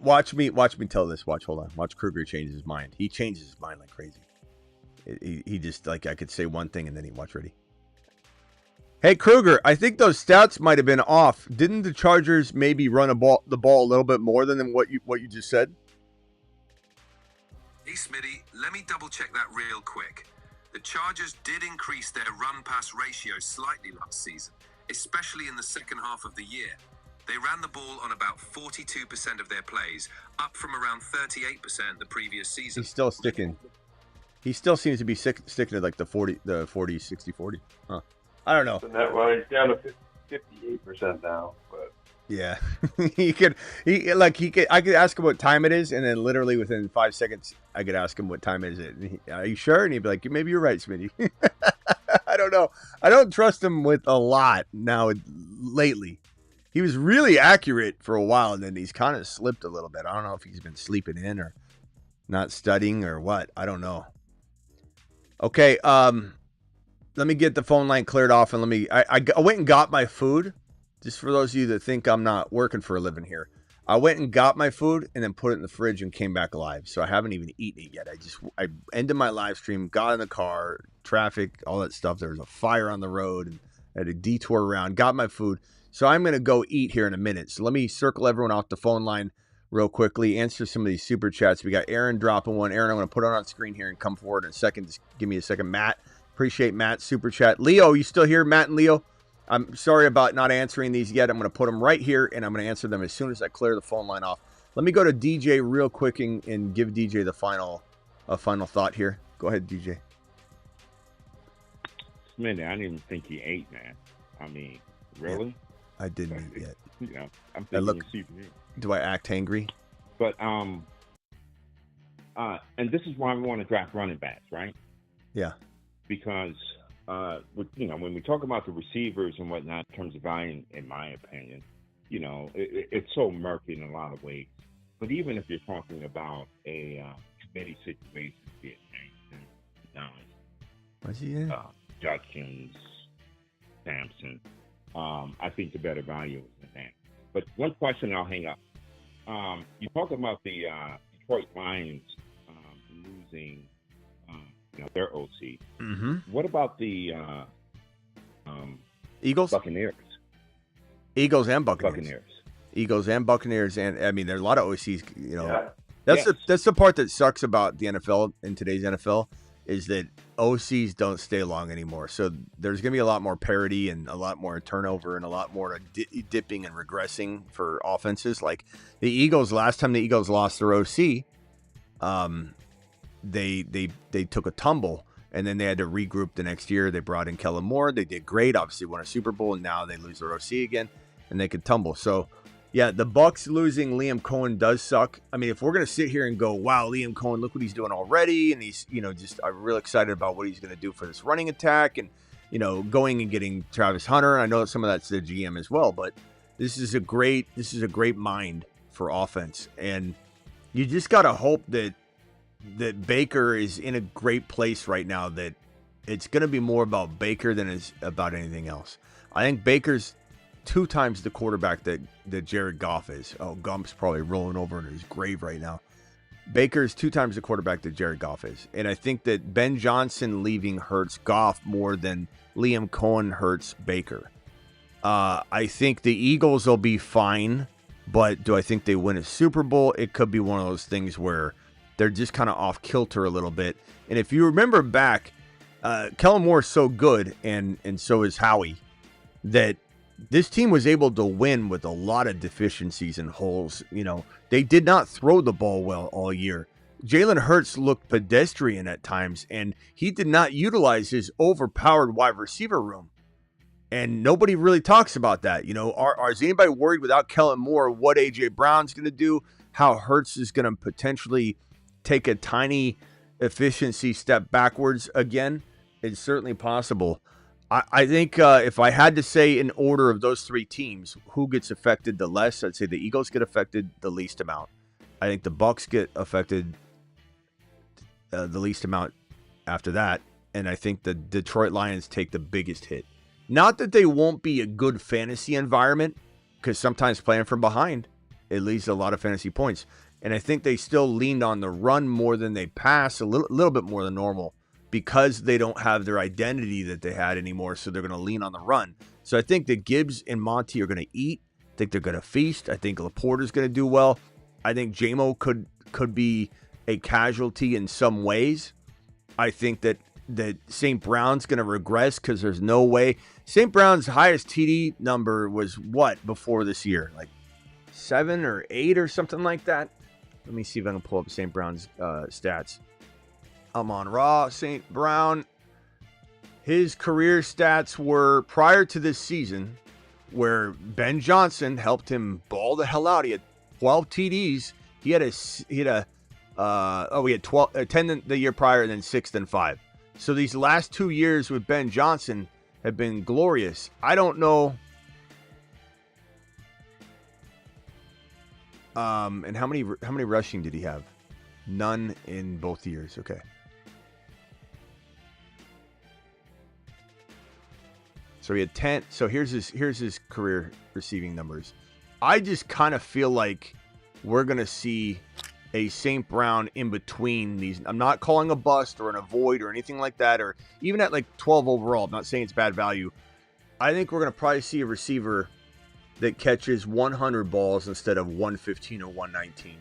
Watch me tell this. Hold on. Watch Kruger change his mind. He changes his mind like crazy. He just I could say one thing and then he watch ready. Hey Kruger, I think those stats might have been off. Didn't the Chargers maybe run the ball a little bit more than what you just said? Hey Smitty, let me double check that real quick. The Chargers did increase their run-pass ratio slightly last season, especially in the second half of the year. They ran the ball on about 42% of their plays, up from around 38% the previous season. He's still sticking. He still seems to be sticking to like the 60-40. Huh. I don't know. Well, he's down to 58% now, but yeah, I could ask him what time it is, and then literally within 5 seconds, I could ask him what time is it. Are you sure? And he'd be like, maybe you're right, Smitty. I don't know. I don't trust him with a lot now lately. He was really accurate for a while, and then he's kind of slipped a little bit. I don't know if he's been sleeping in or Not studying or what? I don't know. Okay, let me get the phone line cleared off, and I went and got my food. Just for those of you that think I'm not working for a living here, I went and got my food and then put it in the fridge and came back alive. So I haven't even eaten it yet. I ended my live stream, got in the car, traffic, all that stuff. There was a fire on the road, and I had a detour around, got my food. So I'm going to go eat here in a minute. So let me circle everyone off the phone line real quickly, answer some of these super chats. We got Aaron dropping one. Aaron, I'm going to put it on screen here and come forward in a second. Just give me a second. Matt, appreciate Matt's super chat. Leo, you still here? Matt and Leo? I'm sorry about not answering these yet. I'm going to put them right here, and I'm going to answer them as soon as I clear the phone line off. Let me go to DJ real quick and give DJ the final thought here. Go ahead, DJ. Smitty, I didn't even think you ate, man. I mean, really? Yeah, I didn't eat yet. Yeah, I'm thinking you. Do I act angry? But and this is why we want to draft running backs, right? Yeah. Because when we talk about the receivers and whatnot in terms of value, in my opinion, it's so murky in a lot of ways. But even if you're talking about a committee situation, be it Hampton, Judkins, Sampson, I think the better value is in that. But one question, I'll hang up. You talk about the Detroit Lions losing their OC. Mm-hmm. What about the Eagles? Buccaneers. Eagles and Buccaneers. Eagles and Buccaneers, and I mean, there's a lot of OCs. That's the part that sucks about the NFL in today's NFL is that OCs don't stay long anymore. So there's going to be a lot more parity and a lot more turnover and a lot more dipping and regressing for offenses. Like the Eagles, last time the Eagles lost their OC, they took a tumble, and then they had to regroup the next year. They brought in Kellen Moore. They did great, obviously won a Super Bowl, and now they lose their OC again, and they could tumble. So, yeah, the Bucs losing Liam Cohen does suck. I mean, if we're going to sit here and go, wow, Liam Cohen, look what he's doing already, and he's, I'm real excited about what he's going to do for this running attack, and, going and getting Travis Hunter. I know some of that's the GM as well, but this is a great mind for offense, and you just got to hope that Baker is in a great place right now, that it's going to be more about Baker than it's about anything else. I think Baker's 2 times the quarterback that Jared Goff is. Oh, Gump's probably rolling over in his grave right now. Baker's 2 times the quarterback that Jared Goff is. And I think that Ben Johnson leaving hurts Goff more than Liam Cohen hurts Baker. I think the Eagles will be fine, but do I think they win a Super Bowl? It could be one of those things where they're just kind of off kilter a little bit. And if you remember back, Kellen Moore is so good, and so is Howie, that this team was able to win with a lot of deficiencies and holes. They did not throw the ball well all year. Jalen Hurts looked pedestrian at times, and he did not utilize his overpowered wide receiver room. And nobody really talks about that. Is anybody worried without Kellen Moore what A.J. Brown's going to do? How Hurts is going to potentially take a tiny efficiency step backwards again? It's certainly possible. I think if I had to say in order of those 3 teams, who gets affected the less, I'd say the Eagles get affected the least amount. I think the Bucs get affected the least amount after that. And I think the Detroit Lions take the biggest hit. Not that they won't be a good fantasy environment, because sometimes playing from behind, it leads to a lot of fantasy points. And I think they still leaned on the run more than they pass, a little bit more than normal, because they don't have their identity that they had anymore, so they're going to lean on the run. So I think that Gibbs and Monty are going to eat. I think they're going to feast. I think Laporta's going to do well. I think J-Mo could be a casualty in some ways. I think that St. Brown's going to regress because there's no way. St. Brown's highest TD number was what before this year? Like 7 or 8 or something like that. Let me see if I can pull up St. Brown's stats. I'm on Raw. St. Brown, his career stats were prior to this season, where Ben Johnson helped him ball the hell out. He had 12 TDs. He had 10 the year prior, and then 6 and 5. So these last 2 years with Ben Johnson have been glorious. I don't know. And how many rushing did he have? None in both years. Okay. So he had 10. So here's his career receiving numbers. I just kind of feel like we're going to see a St. Brown in between these. I'm not calling a bust or an avoid or anything like that, or even at like 12 overall. I'm not saying it's bad value. I think we're going to probably see a receiver that catches 100 balls instead of 115 or 119.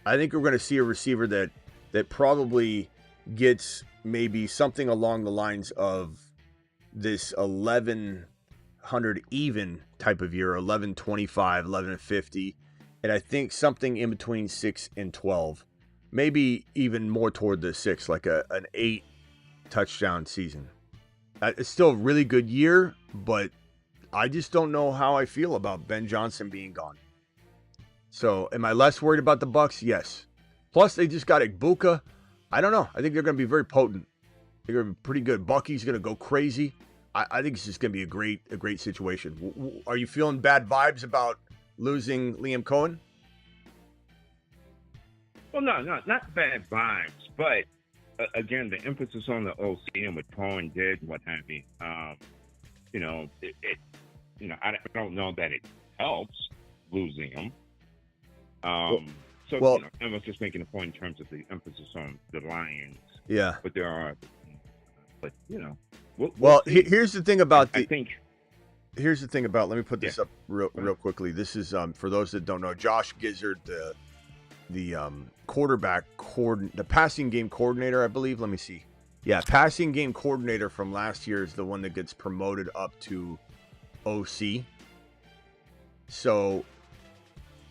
I think we're going to see a receiver that probably gets maybe something along the lines of this 1100 even type of year, 1125, 1150. And I think something in between 6 and 12, maybe even more toward the 6, like an 8 touchdown season. It's still a really good year, but I just don't know how I feel about Ben Johnson being gone. So am I less worried about the Bucs? Yes. Plus they just got Ibuka. I don't know. I think they're going to be very potent. They're going to be pretty good. Bucky's going to go crazy. I think it's just going to be a great situation. Are you feeling bad vibes about losing Liam Cohen? Well, no, not bad vibes, but again, the emphasis on the OC and what Cohen did, what have you. I don't know that it helps losing him. I was just making a point in terms of the emphasis on the Lions. Yeah, but there are, here's the thing about here's the thing about. Let me put this up real quickly. This is for those that don't know, Josh Gizzard, the quarterback the passing game coordinator, I believe. Let me see. Yeah, passing game coordinator from last year is the one that gets promoted up to OC. So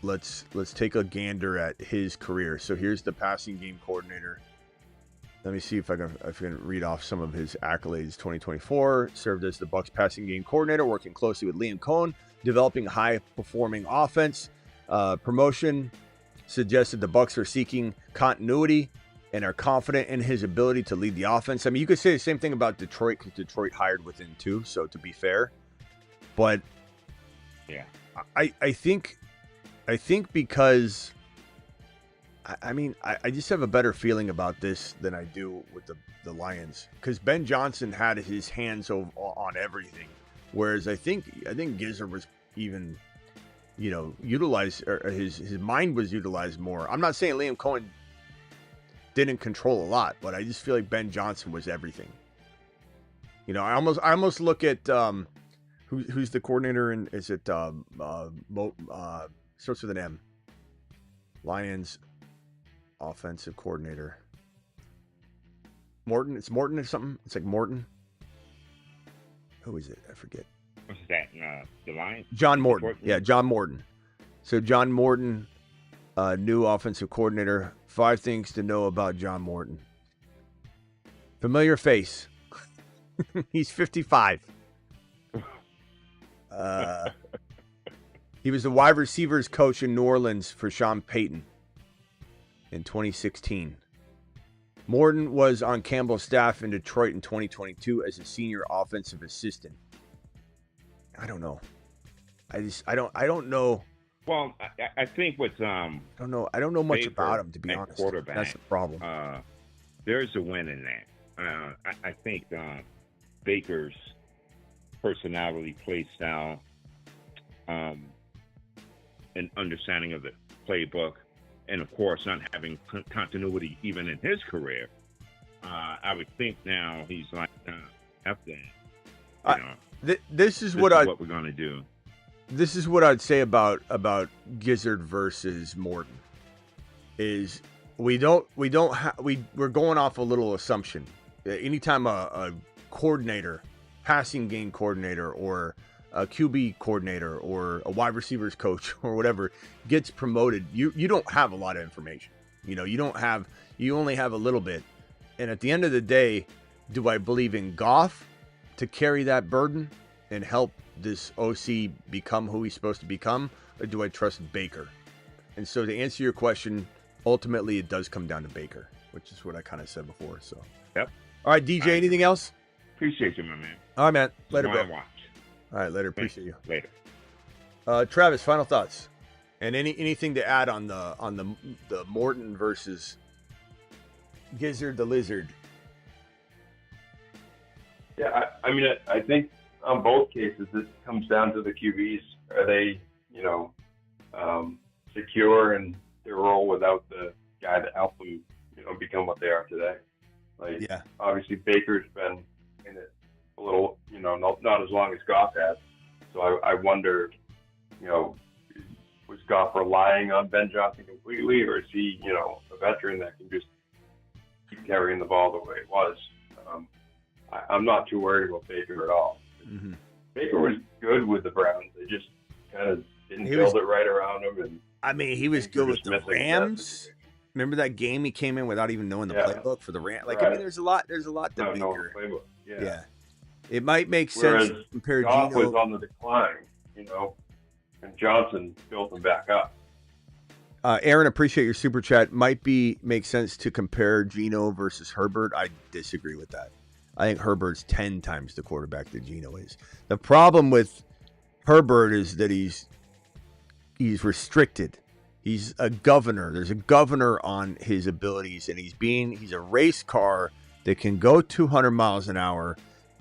let's take a gander at his career. So here's the passing game coordinator. Let me see if I can read off some of his accolades. 2024, served as the Bucs passing game coordinator, working closely with Liam Cohen, developing high-performing offense. Promotion suggested the Bucs are seeking continuity and are confident in his ability to lead the offense. I mean, you could say the same thing about Detroit because Detroit hired within too, so to be fair. But yeah, I think because I just have a better feeling about this than I do with the Lions, because Ben Johnson had his hands on everything, whereas I think Gizzard was even, utilized, or his mind was utilized more. I'm not saying Liam Cohen didn't control a lot, but I just feel like Ben Johnson was everything. I almost look at who's the coordinator, and is it starts with an M. Lions offensive coordinator. Morton. It's Morton or something. It's like Morton. Who is it? I forget. What's that? The Lions? John Morton. Yeah, John Morton. So John Morton, new offensive coordinator. 5 things to know about John Morton. Familiar face. He's 55. He was the wide receivers coach in New Orleans for Sean Payton in 2016. Morton was on Campbell's staff in Detroit in 2022 as a senior offensive assistant. I don't know. I don't know. Well, I think what's I don't know much Baker, about him, to be honest. Quarterback, that's the problem. There's a win in that. I think Baker's personality, play style, and understanding of the playbook, and of course not having continuity even in his career, I would think now he's like, after this is what we're going to do. This is what I'd say about Gizzard versus Morton. Is we're going off a little assumption. Anytime a coordinator, passing game coordinator, or a QB coordinator, or a wide receivers coach, or whatever gets promoted, you don't have a lot of information. You only have a little bit. And at the end of the day, do I believe in Goff to carry that burden and help this OC become who he's supposed to become, or do I trust Baker? And so to answer your question, ultimately it does come down to Baker, which is what I kind of said before. So yep. All right, DJ, anything else? Appreciate you, my man. All right, man. Later, bro. Watch. All right, later. Appreciate you. Later. Travis, final thoughts, and anything to add on the Morton versus Gizzard the Lizard. Yeah, I mean, I think on both cases, it comes down to the QBs. Are they, secure in their role without the guy that helped them, become what they are today? Like, obviously Baker's been in it a little, not as long as Goff has. So I wonder, was Goff relying on Ben Johnson completely, or is he, a veteran that can just keep carrying the ball the way it was? I'm not too worried about Baker at all. Mm-hmm. Baker was good with the Browns. They just kind of didn't build it right around him. And he was good with the Rams. Remember that game he came in without even knowing the playbook for the Rams? Like, right. There's a lot to Baker. Playbook. Yeah. It might make sense to compare Goff Geno. was on the decline, and Johnson built him back up. Aaron, appreciate your super chat. Might make sense to compare Geno versus Herbert. I disagree with that. I think Herbert's 10 times the quarterback that Geno is. The problem with Herbert is that he's restricted. He's a governor. There's a governor on his abilities, and he's a race car that can go 200 miles an hour,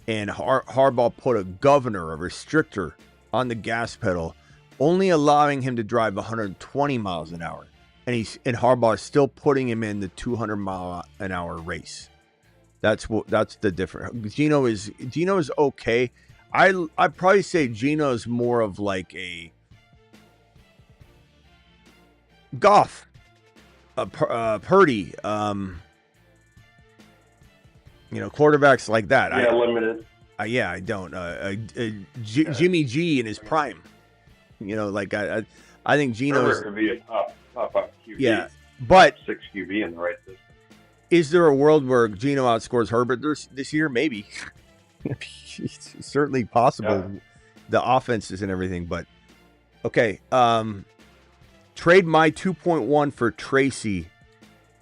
and Harbaugh put a governor, a restrictor on the gas pedal, only allowing him to drive 120 miles an hour. And Harbaugh is still putting him in the 200 mile an hour race. That's the difference. Geno is okay. I'd probably say Geno's more of like a Goff, Purdy, quarterbacks like that. Yeah, limited. I don't. Jimmy G in his prime. I think Geno's could be a top QB. Yeah, but 6 QB in the right system. Is there a world where Geno outscores Herbert this year? Maybe. It's certainly possible. Yeah. The offenses and everything, but okay. Trade my 2.1 for Tracy,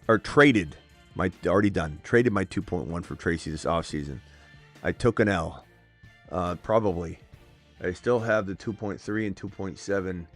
or traded my 2.1 for Tracy this offseason. I took an L. Probably. I still have the 2.3 and 2.7.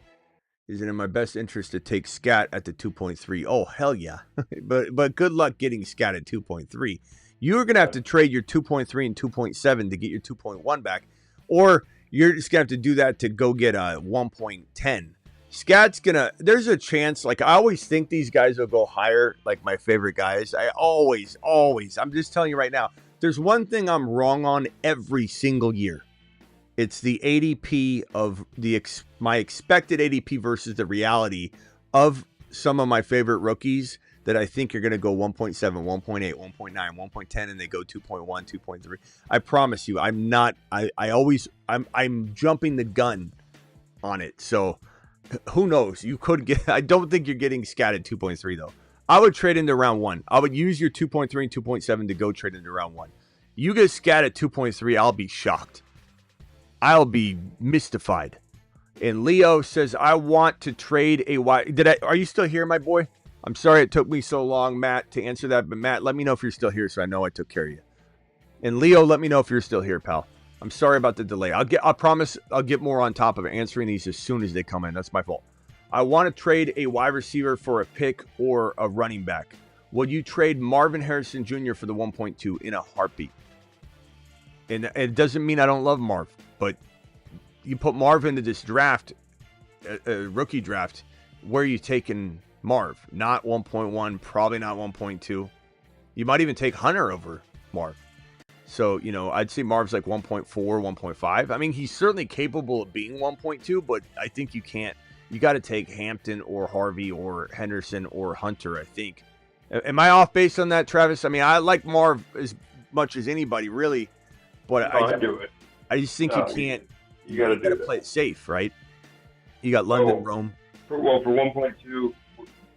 Is it in my best interest to take Scat at the 2.3? Oh, hell yeah. but good luck getting Scat at 2.3. You're going to have to trade your 2.3 and 2.7 to get your 2.1 back. Or you're just going to have to do that to go get a 1.10. Scat's going to... There's a chance... Like, I always think these guys will go higher, like my favorite guys. I always... I'm just telling you right now. There's one thing I'm wrong on every single year. It's the ADP of my expected ADP versus the reality of some of my favorite rookies that I think are going to go 1.7, 1.8, 1.9, 1.10, and they go 2.1, 2.3. I promise you, I'm not. I'm jumping the gun on it. So who knows? You could get. I don't think you're getting Scat at 2.3 though. I would trade into round 1. I would use your 2.3 and 2.7 to go trade into round 1. You get Scat at 2.3, I'll be shocked. I'll be mystified. And Leo says, I want to trade a wide. Are you still here, my boy? I'm sorry it took me so long, Matt, to answer that. But Matt, let me know if you're still here so I know I took care of you. And Leo, let me know if you're still here, pal. I'm sorry about the delay. I promise I'll get more on top of answering these as soon as they come in. That's my fault. I want to trade a wide receiver for a pick or a running back. Would you trade Marvin Harrison Jr. for the 1.2 in a heartbeat? And it doesn't mean I don't love Marv, but you put Marv into this draft, a rookie draft, where are you taking Marv? Not 1.1, probably not 1.2. You might even take Hunter over Marv. So, I'd say Marv's like 1.4, 1.5. I mean, he's certainly capable of being 1.2, but I think you got to take Hampton or Harvey or Henderson or Hunter, I think. Am I off base on that, Travis? I mean, I like Marv as much as anybody, really. But I do it. I just think you can't. You got to play it safe, right? You got London, Rome. For 1.2,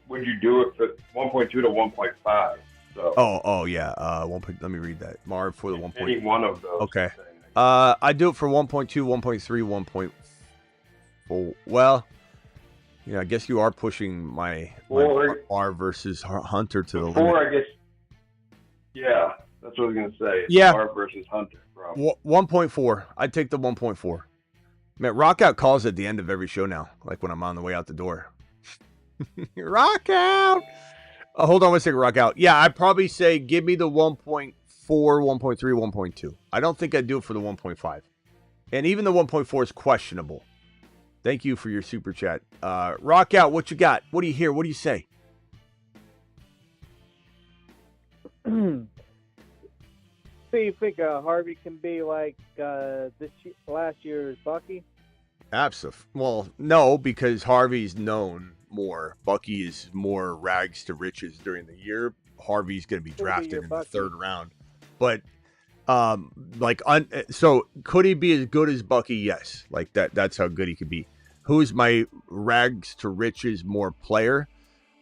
would you do it for 1.2 to 1.5? So. Oh yeah. Let me read that. Marv for the 1. Any one of those. Okay. I do it for 1.2, 1.3, 1.4. Well, I guess you are pushing my R versus Hunter to the limit. 4, I guess. Yeah, that's what I was going to say. Yeah. R versus Hunter. 1.4. I'd take the 1.4. Man, rock out calls at the end of every show now, like when I'm on the way out the door. Rock out. Hold on one second, Rock Out. Yeah, I'd probably say give me the 1.4, 1.3, 1.2. I don't think I'd do it for the 1.5. And even the 1.4 is questionable. Thank you for your super chat. Rock Out, what you got? What do you hear? What do you say? So you think Harvey can be like last year's Bucky? Absolutely. Well, no, because Harvey's known more. Bucky is more rags to riches during the year. Harvey's going to be drafted in the third round. But, so could he be as good as Bucky? Yes. Like that's how good he could be. Who's my rags to riches more player?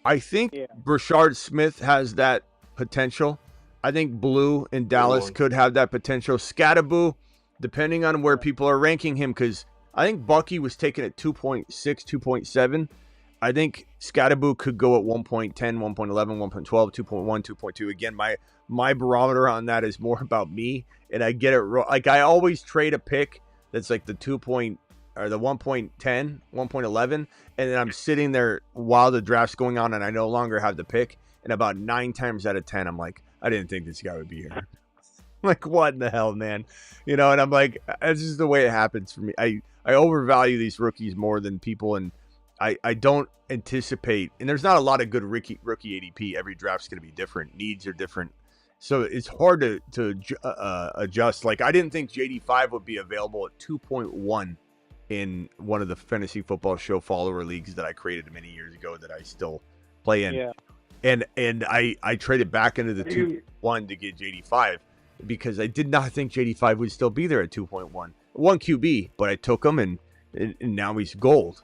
I think Brashard Smith has that potential. I think Blue in Dallas could have that potential. Scattaboo, depending on where people are ranking him, because I think Bucky was taken at 2.6, 2.7. I think Scattaboo could go at 1.10, 1.11, 1.12, 2.1, 2.2. Again, my barometer on that is more about me, and I get it wrong. Like, I always trade a pick that's like the 1.10, 1.11, and then I'm sitting there while the draft's going on, and I no longer have the pick. And about 9 times out of 10, I'm like, I didn't think this guy would be here. Like, what in the hell, man? And I'm like, this is the way it happens for me. I overvalue these rookies more than people, and I don't anticipate. And there's not a lot of good rookie ADP. Every draft's going to be different. Needs are different. So it's hard to adjust. Like, I didn't think JD5 would be available at 2.1 in one of the fantasy football show follower leagues that I created many years ago that I still play in. Yeah. And I traded back into the 2.1 to get JD5 because I did not think JD5 would still be there at 2.1. One QB, but I took him and now he's gold.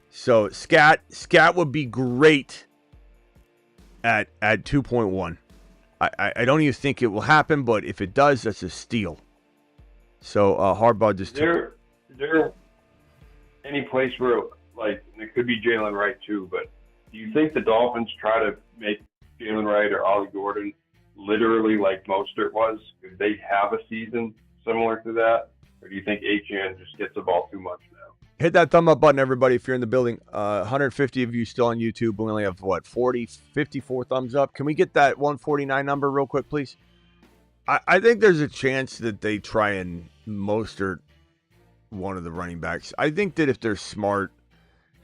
So Scat would be great at 2.1. I don't even think it will happen, but if it does, that's a steal. So Harbaugh just took. There any place where, like, and it could be Jalen Wright too, but do you think the Dolphins try to make Jalen Wright or Ollie Gordon literally like Mostert was? Could they have a season similar to that? Or do you think HN just gets the ball too much now? Hit that thumb up button, everybody, if you're in the building. 150 of you still on YouTube. We only have, 54 thumbs up. Can we get that 149 number real quick, please? I think there's a chance that they try and Mostert one of the running backs. I think that if they're smart,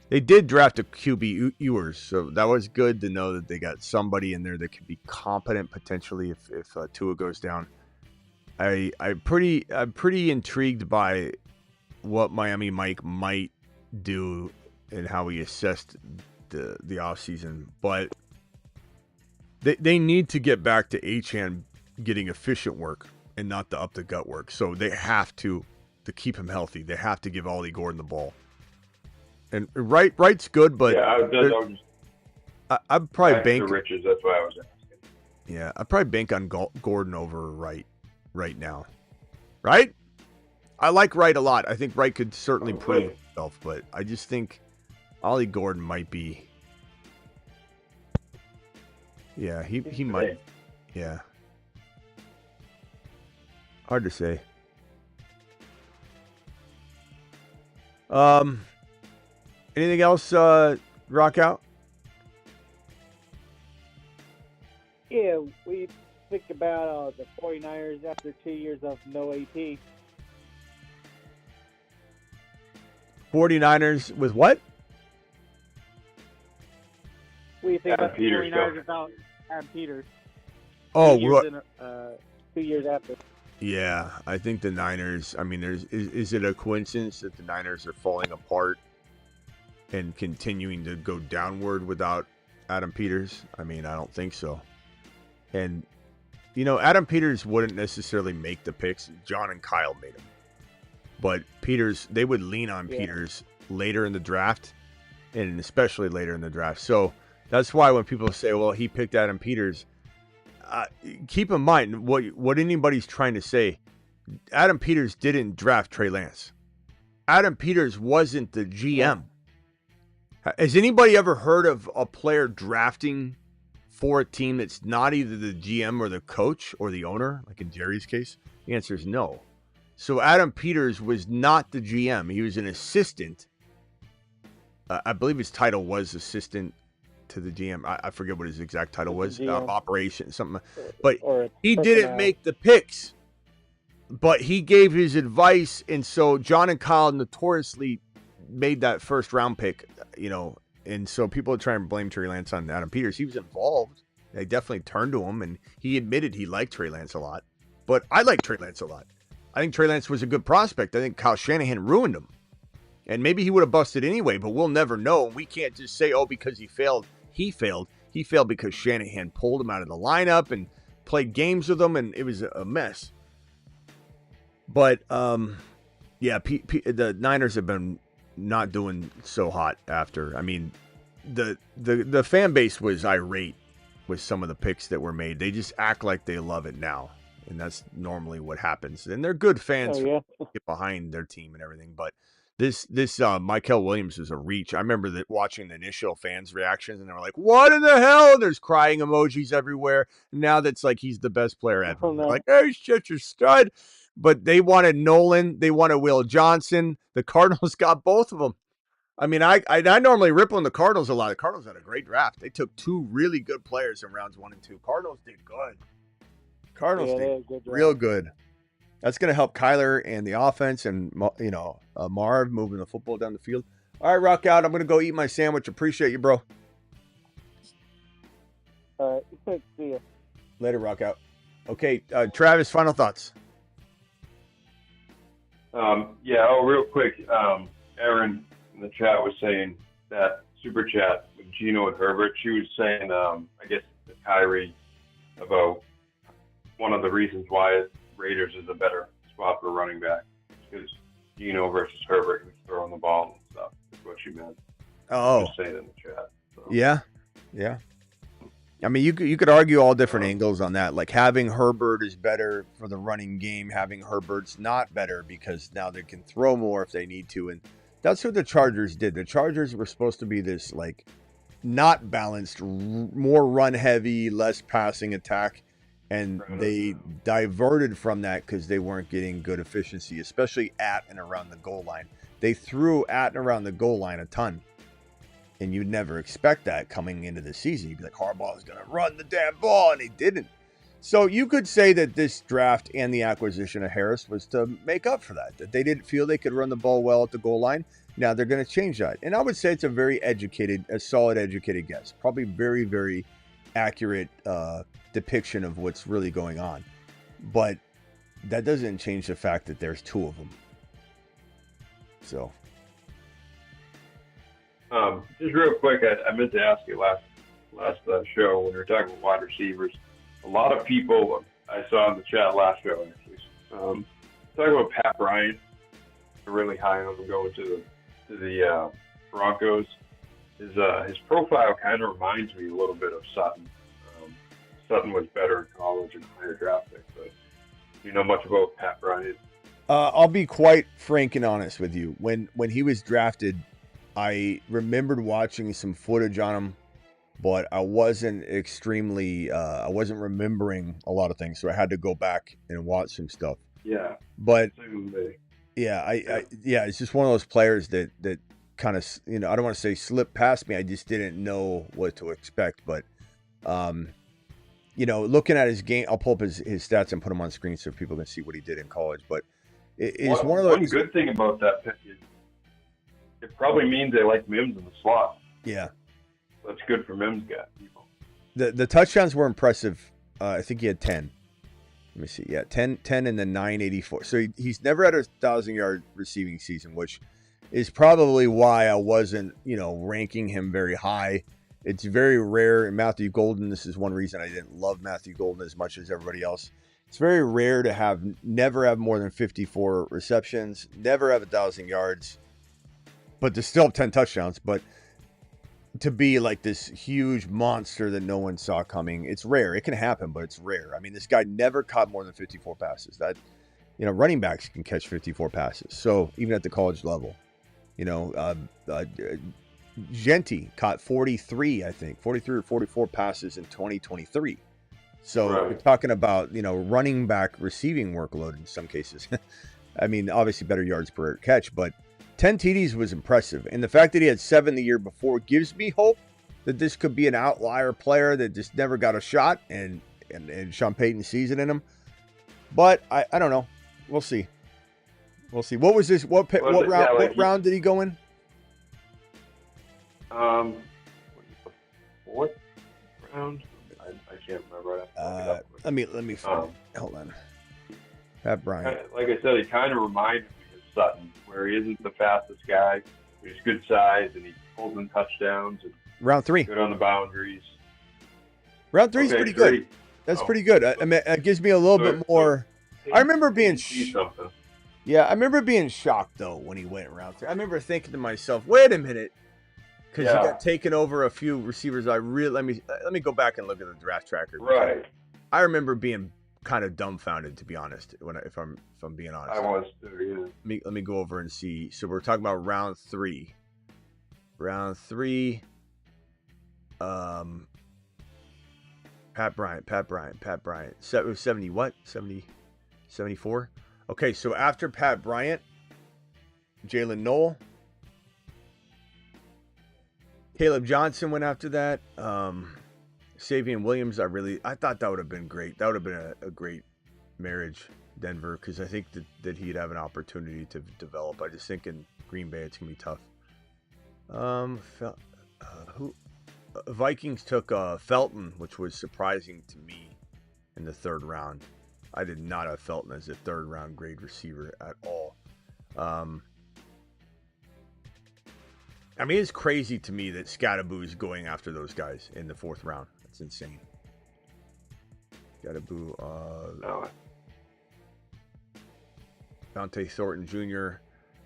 they did draft a QB Ewers, so that was good to know that they got somebody in there that could be competent potentially if Tua goes down. I'm pretty intrigued by what Miami Mike might do and how he assessed the offseason, but they need to get back to Achane getting efficient work and not the up the gut work. So they have to keep him healthy. They have to give Ollie Gordon the ball. And Wright's good, but I'd probably bank riches. That's why I was asking. Yeah, I'd probably bank on Gordon over Wright right now. Right? I like Wright a lot. I think Wright could certainly prove himself, but I just think Ollie Gordon might be. Yeah, he might. Yeah. Hard to say. Anything else, Rock Out? Yeah, we think about the 49ers after 2 years of no AP. 49ers with what? We think about the 49ers without Adam Peters. Oh, 2 years after. Yeah, I think the Niners, I mean, is it a coincidence that the Niners are falling apart and continuing to go downward without Adam Peters? I mean, I don't think so. And, Adam Peters wouldn't necessarily make the picks. John and Kyle made them. But Peters, they would lean on Peters later in the draft, and especially later in the draft. So that's why when people say, well, he picked Adam Peters, keep in mind what anybody's trying to say. Adam Peters didn't draft Trey Lance. Adam Peters wasn't the GM. Has anybody ever heard of a player drafting for a team that's not either the GM or the coach or the owner, like in Jerry's case? The answer is no. So Adam Peters was not the GM. He was an assistant. I believe his title was assistant to the GM. I forget what his exact title was, GM. operation something. But Or he personnel. didn't make the picks, but he gave his advice, and so John and Kyle notoriously made that first round pick, and so people are trying to blame Trey Lance on Adam Peters. He was involved. They definitely turned to him, and he admitted he liked Trey Lance a lot. But I like Trey Lance a lot. I think Trey Lance was a good prospect. I think Kyle Shanahan ruined him. And maybe he would have busted anyway, but we'll never know. We can't just say, because he failed. He failed. He failed because Shanahan pulled him out of the lineup and played games with him, and it was a mess. But, the Niners have been not doing so hot after. I mean, the fan base was irate with some of the picks that were made. They just act like they love it now, and that's normally what happens. And they're good fans who get behind their team and everything, but this Mykel Williams is a reach. I remember that watching the initial fans' reactions, and they were like, "What in the hell?" And there's crying emojis everywhere. Now that's like he's the best player ever. Oh, no. Like, "Hey, he's such a stud." But they wanted Nolan. They wanted Will Johnson. The Cardinals got both of them. I mean, I normally rip on the Cardinals a lot. The Cardinals had a great draft. They took 2 really good players in rounds 1 and 2. Cardinals did good. Cardinals did real good. That's going to help Kyler and the offense and, Marv moving the football down the field. All right, rock out. I'm going to go eat my sandwich. Appreciate you, bro. All right. See ya. Later, rock out. Okay, Travis, final thoughts. Real quick. Aaron in the chat was saying that super chat with Gino and Herbert. She was saying, I guess, to Kyrie about one of the reasons why Raiders is a better spot for running back because Gino versus Herbert who's throwing the ball and stuff is what she meant. Oh, just saying in the chat. So. Yeah. I mean, you could argue all different angles on that. Like having Herbert is better for the running game. Having Herbert's not better because now they can throw more if they need to, and that's what the Chargers did. The Chargers were supposed to be this like not balanced, more run heavy, less passing attack. And they diverted from that because they weren't getting good efficiency, especially at and around the goal line. They threw at and around the goal line a ton. And you'd never expect that coming into the season. You'd be like, Harbaugh's going to run the damn ball, and he didn't. So you could say that this draft and the acquisition of Harris was to make up for that they didn't feel they could run the ball well at the goal line. Now they're going to change that. And I would say it's a solid educated guess. Probably very, very accurate depiction of what's really going on, but that doesn't change the fact that there's 2 of them. So just real quick, I meant to ask you last show when we were talking about wide receivers. A lot of people I saw in the chat last show actually talking about Pat Bryant. They're really high on him going to the Broncos. His profile kind of reminds me a little bit of Sutton. Sutton was better in college and higher draft pick, but do you know much about Pat Bryant? I'll be quite frank and honest with you. When he was drafted, I remembered watching some footage on him, but I wasn't remembering a lot of things, so I had to go back and watch some stuff. Yeah. But it's just one of those players that kind of, I don't want to say slipped past me. I just didn't know what to expect, but looking at his game, I'll pull up his stats and put them on screen so people can see what he did in college. But it's one of those. One good thing about that pick is it probably means they like Mims in the slot. Yeah, that's good for Mims guy people. The touchdowns were impressive. I think he had 10. Let me see. Yeah, 10 and then 984. So he's never had a 1,000-yard receiving season, which is probably why I wasn't, ranking him very high. It's very rare. And Matthew Golden, this is one reason I didn't love Matthew Golden as much as everybody else. It's very rare to never have more than 54 receptions, never have 1,000 yards, but to still have 10 touchdowns. But to be like this huge monster that no one saw coming, it's rare. It can happen, but it's rare. I mean, this guy never caught more than 54 passes. That, running backs can catch 54 passes. So even at the college level, Genti caught 43 or 44 passes in 2023. So We're talking about, running back receiving workload in some cases. I mean, obviously better yards per catch, but 10 TDs was impressive. And the fact that he had 7 the year before gives me hope that this could be an outlier player that just never got a shot, and Sean Payton sees it in him. But I don't know. We'll see. We'll see. What was this? What round did he go in? Fourth round. I can't remember. Let me hold on. Pat Bryant. Like I said, he kind of reminded me of Sutton, where he isn't the fastest guy, but he's good size and he pulls in touchdowns. And round 3. Good on the boundaries. Round 3 is pretty good. That's pretty good. I mean, it gives me a little bit more. I remember being. Yeah, I remember being shocked though when he went round 3. I remember thinking to myself, "Wait a minute," because he got taken over a few receivers. Let me go back and look at the draft tracker. Right. I remember being kind of dumbfounded, to be honest. If I'm being honest, I was too. Yeah. Let me go over and see. So we're talking about round 3. Round 3. Pat Bryant. 70 what? 70, 74. Okay, so after Pat Bryant, Jalen Noel, Caleb Johnson went after that. Savion Williams, I thought that would have been great. That would have been a great marriage, Denver, because I think that he'd have an opportunity to develop. I just think in Green Bay it's gonna be tough. Vikings took Felton, which was surprising to me in the 3rd round. I did not have Felton as a 3rd round grade receiver at all. I mean, it's crazy to me that Scattaboo is going after those guys in the 4th round. That's insane. Scattaboo, Dante Thornton Jr.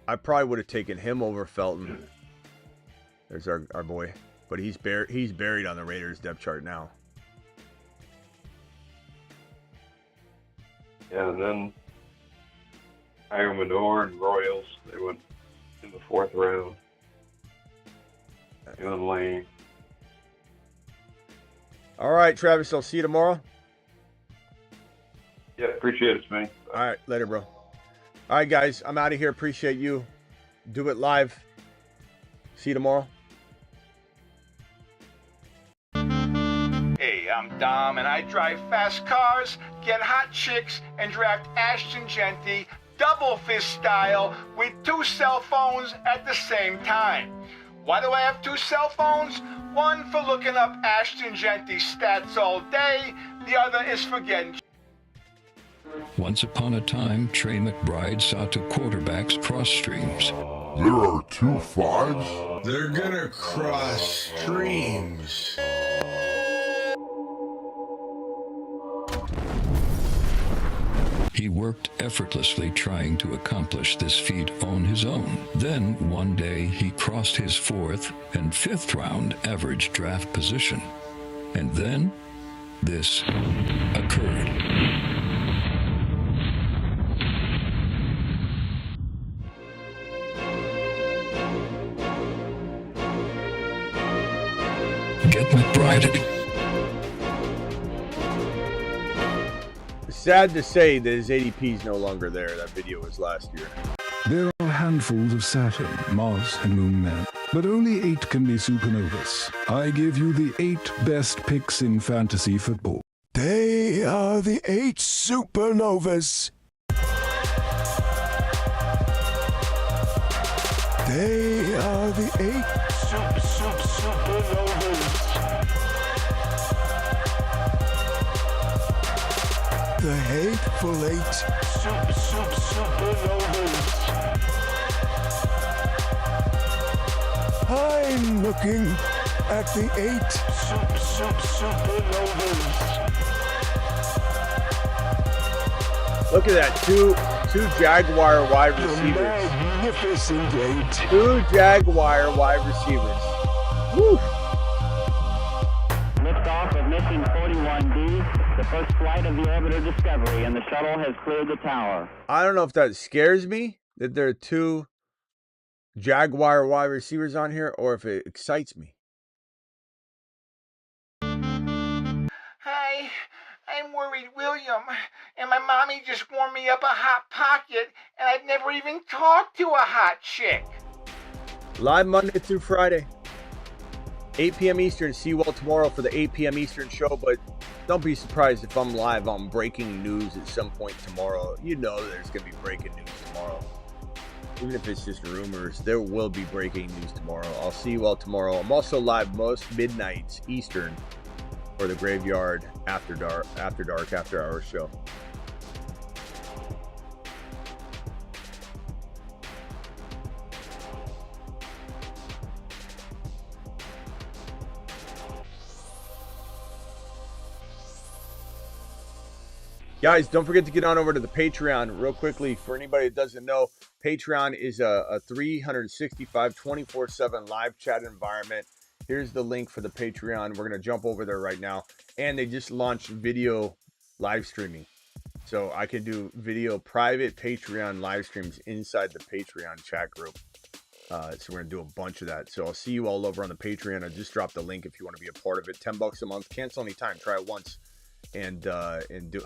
I probably would have taken him over Felton. There's our boy. But he's buried on the Raiders depth chart now. Yeah, and then Io Manor and Royals, they went in the 4th round. Jalen Lane. All right, Travis, I'll see you tomorrow. Yeah, appreciate it, Smitty. All right, later, bro. All right, guys, I'm out of here. Appreciate you. Do it live. See you tomorrow. Hey, I'm Dom, and I drive fast cars, get hot chicks, and draft Ashton Genty double fist style with 2 cell phones at the same time. Why do I have 2 cell phones? One for looking up Ashton Genty stats all day, the other is for getting... Once upon a time, Trey McBride saw 2 quarterbacks cross streams. There are 2 5s? They're gonna cross streams. He worked effortlessly trying to accomplish this feat on his own. Then, one day, he crossed his 4th and 5th round average draft position. And then, this occurred. Get McBride. Sad to say that his ADP is no longer there. That video was last year. There are handfuls of Saturn, Mars, and Moon men, but only 8 can be supernovas. I give you the 8 best picks in fantasy football. They are the 8 supernovas. They are the 8 supernovas. The hateful 8 supernovas. I'm looking at the 8 supernovas. Look at that, two Jaguar wide receivers. Magnificent 8. 2 Jaguar wide receivers. Woo. Liftoff of mission 41D. The first flight of the orbiter Discovery, and the shuttle has cleared the tower. I don't know if that scares me that there are 2 Jaguar wide receivers on here, or if it excites me. Hi, I'm worried William, and my mommy just warmed me up a hot pocket, and I've never even talked to a hot chick. Live Monday through Friday. 8 p.m. Eastern. See you all tomorrow for the 8 p.m. Eastern show, but don't be surprised if I'm live on breaking news at some point tomorrow. You know there's going to be breaking news tomorrow. Even if it's just rumors, there will be breaking news tomorrow. I'll see you all tomorrow. I'm also live most midnights Eastern for the Graveyard After Dark After Hours show. Guys, don't forget to get on over to the Patreon real quickly. For anybody that doesn't know, Patreon is a 365, 24/7 live chat environment. Here's the link for the Patreon. We're going to jump over there right now. And they just launched video live streaming. So I can do video private Patreon live streams inside the Patreon chat group. So we're going to do a bunch of that. So I'll see you all over on the Patreon. I just dropped the link if you want to be a part of it. $10 a month. Cancel anytime. Try it once. And do it.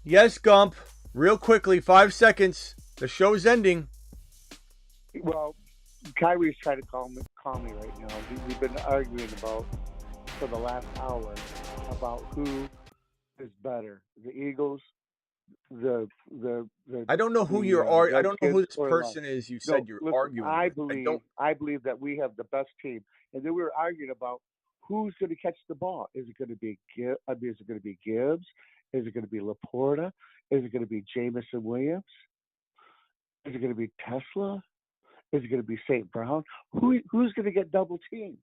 Yes, Gump. Real quickly, 5 seconds. The show's ending. Well, Kyrie's trying to call me right now. We've been arguing for the last hour about who is better, the Eagles, the I don't know who you're arguing. I don't know who this person is. You said you're arguing. I believe that we have the best team, and then we were arguing about who's going to catch the ball. Is it going to be Gibbs? Is it going to be Laporta? Is it going to be Jamison Williams? Is it going to be Tesla? Is it going to be St. Brown? Who's going to get double teamed?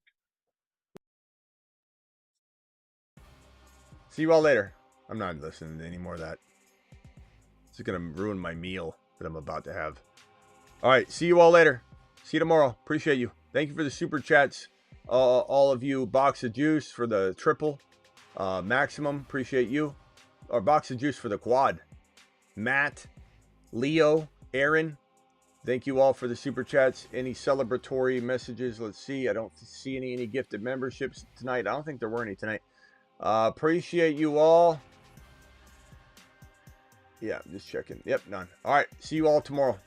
See you all later. I'm not listening to any more of that. This is going to ruin my meal that I'm about to have. All right. See you all later. See you tomorrow. Appreciate you. Thank you for the super chats. All of you. Box of juice for the triple. Maximum. Appreciate you. Or box of juice for the quad. Matt, Leo, Aaron, thank you all for the super chats. Any celebratory messages? Let's see. I don't see any gifted memberships tonight. I don't think there were any tonight. Appreciate you all. Yeah, just checking. Yep, none. All right. See you all tomorrow.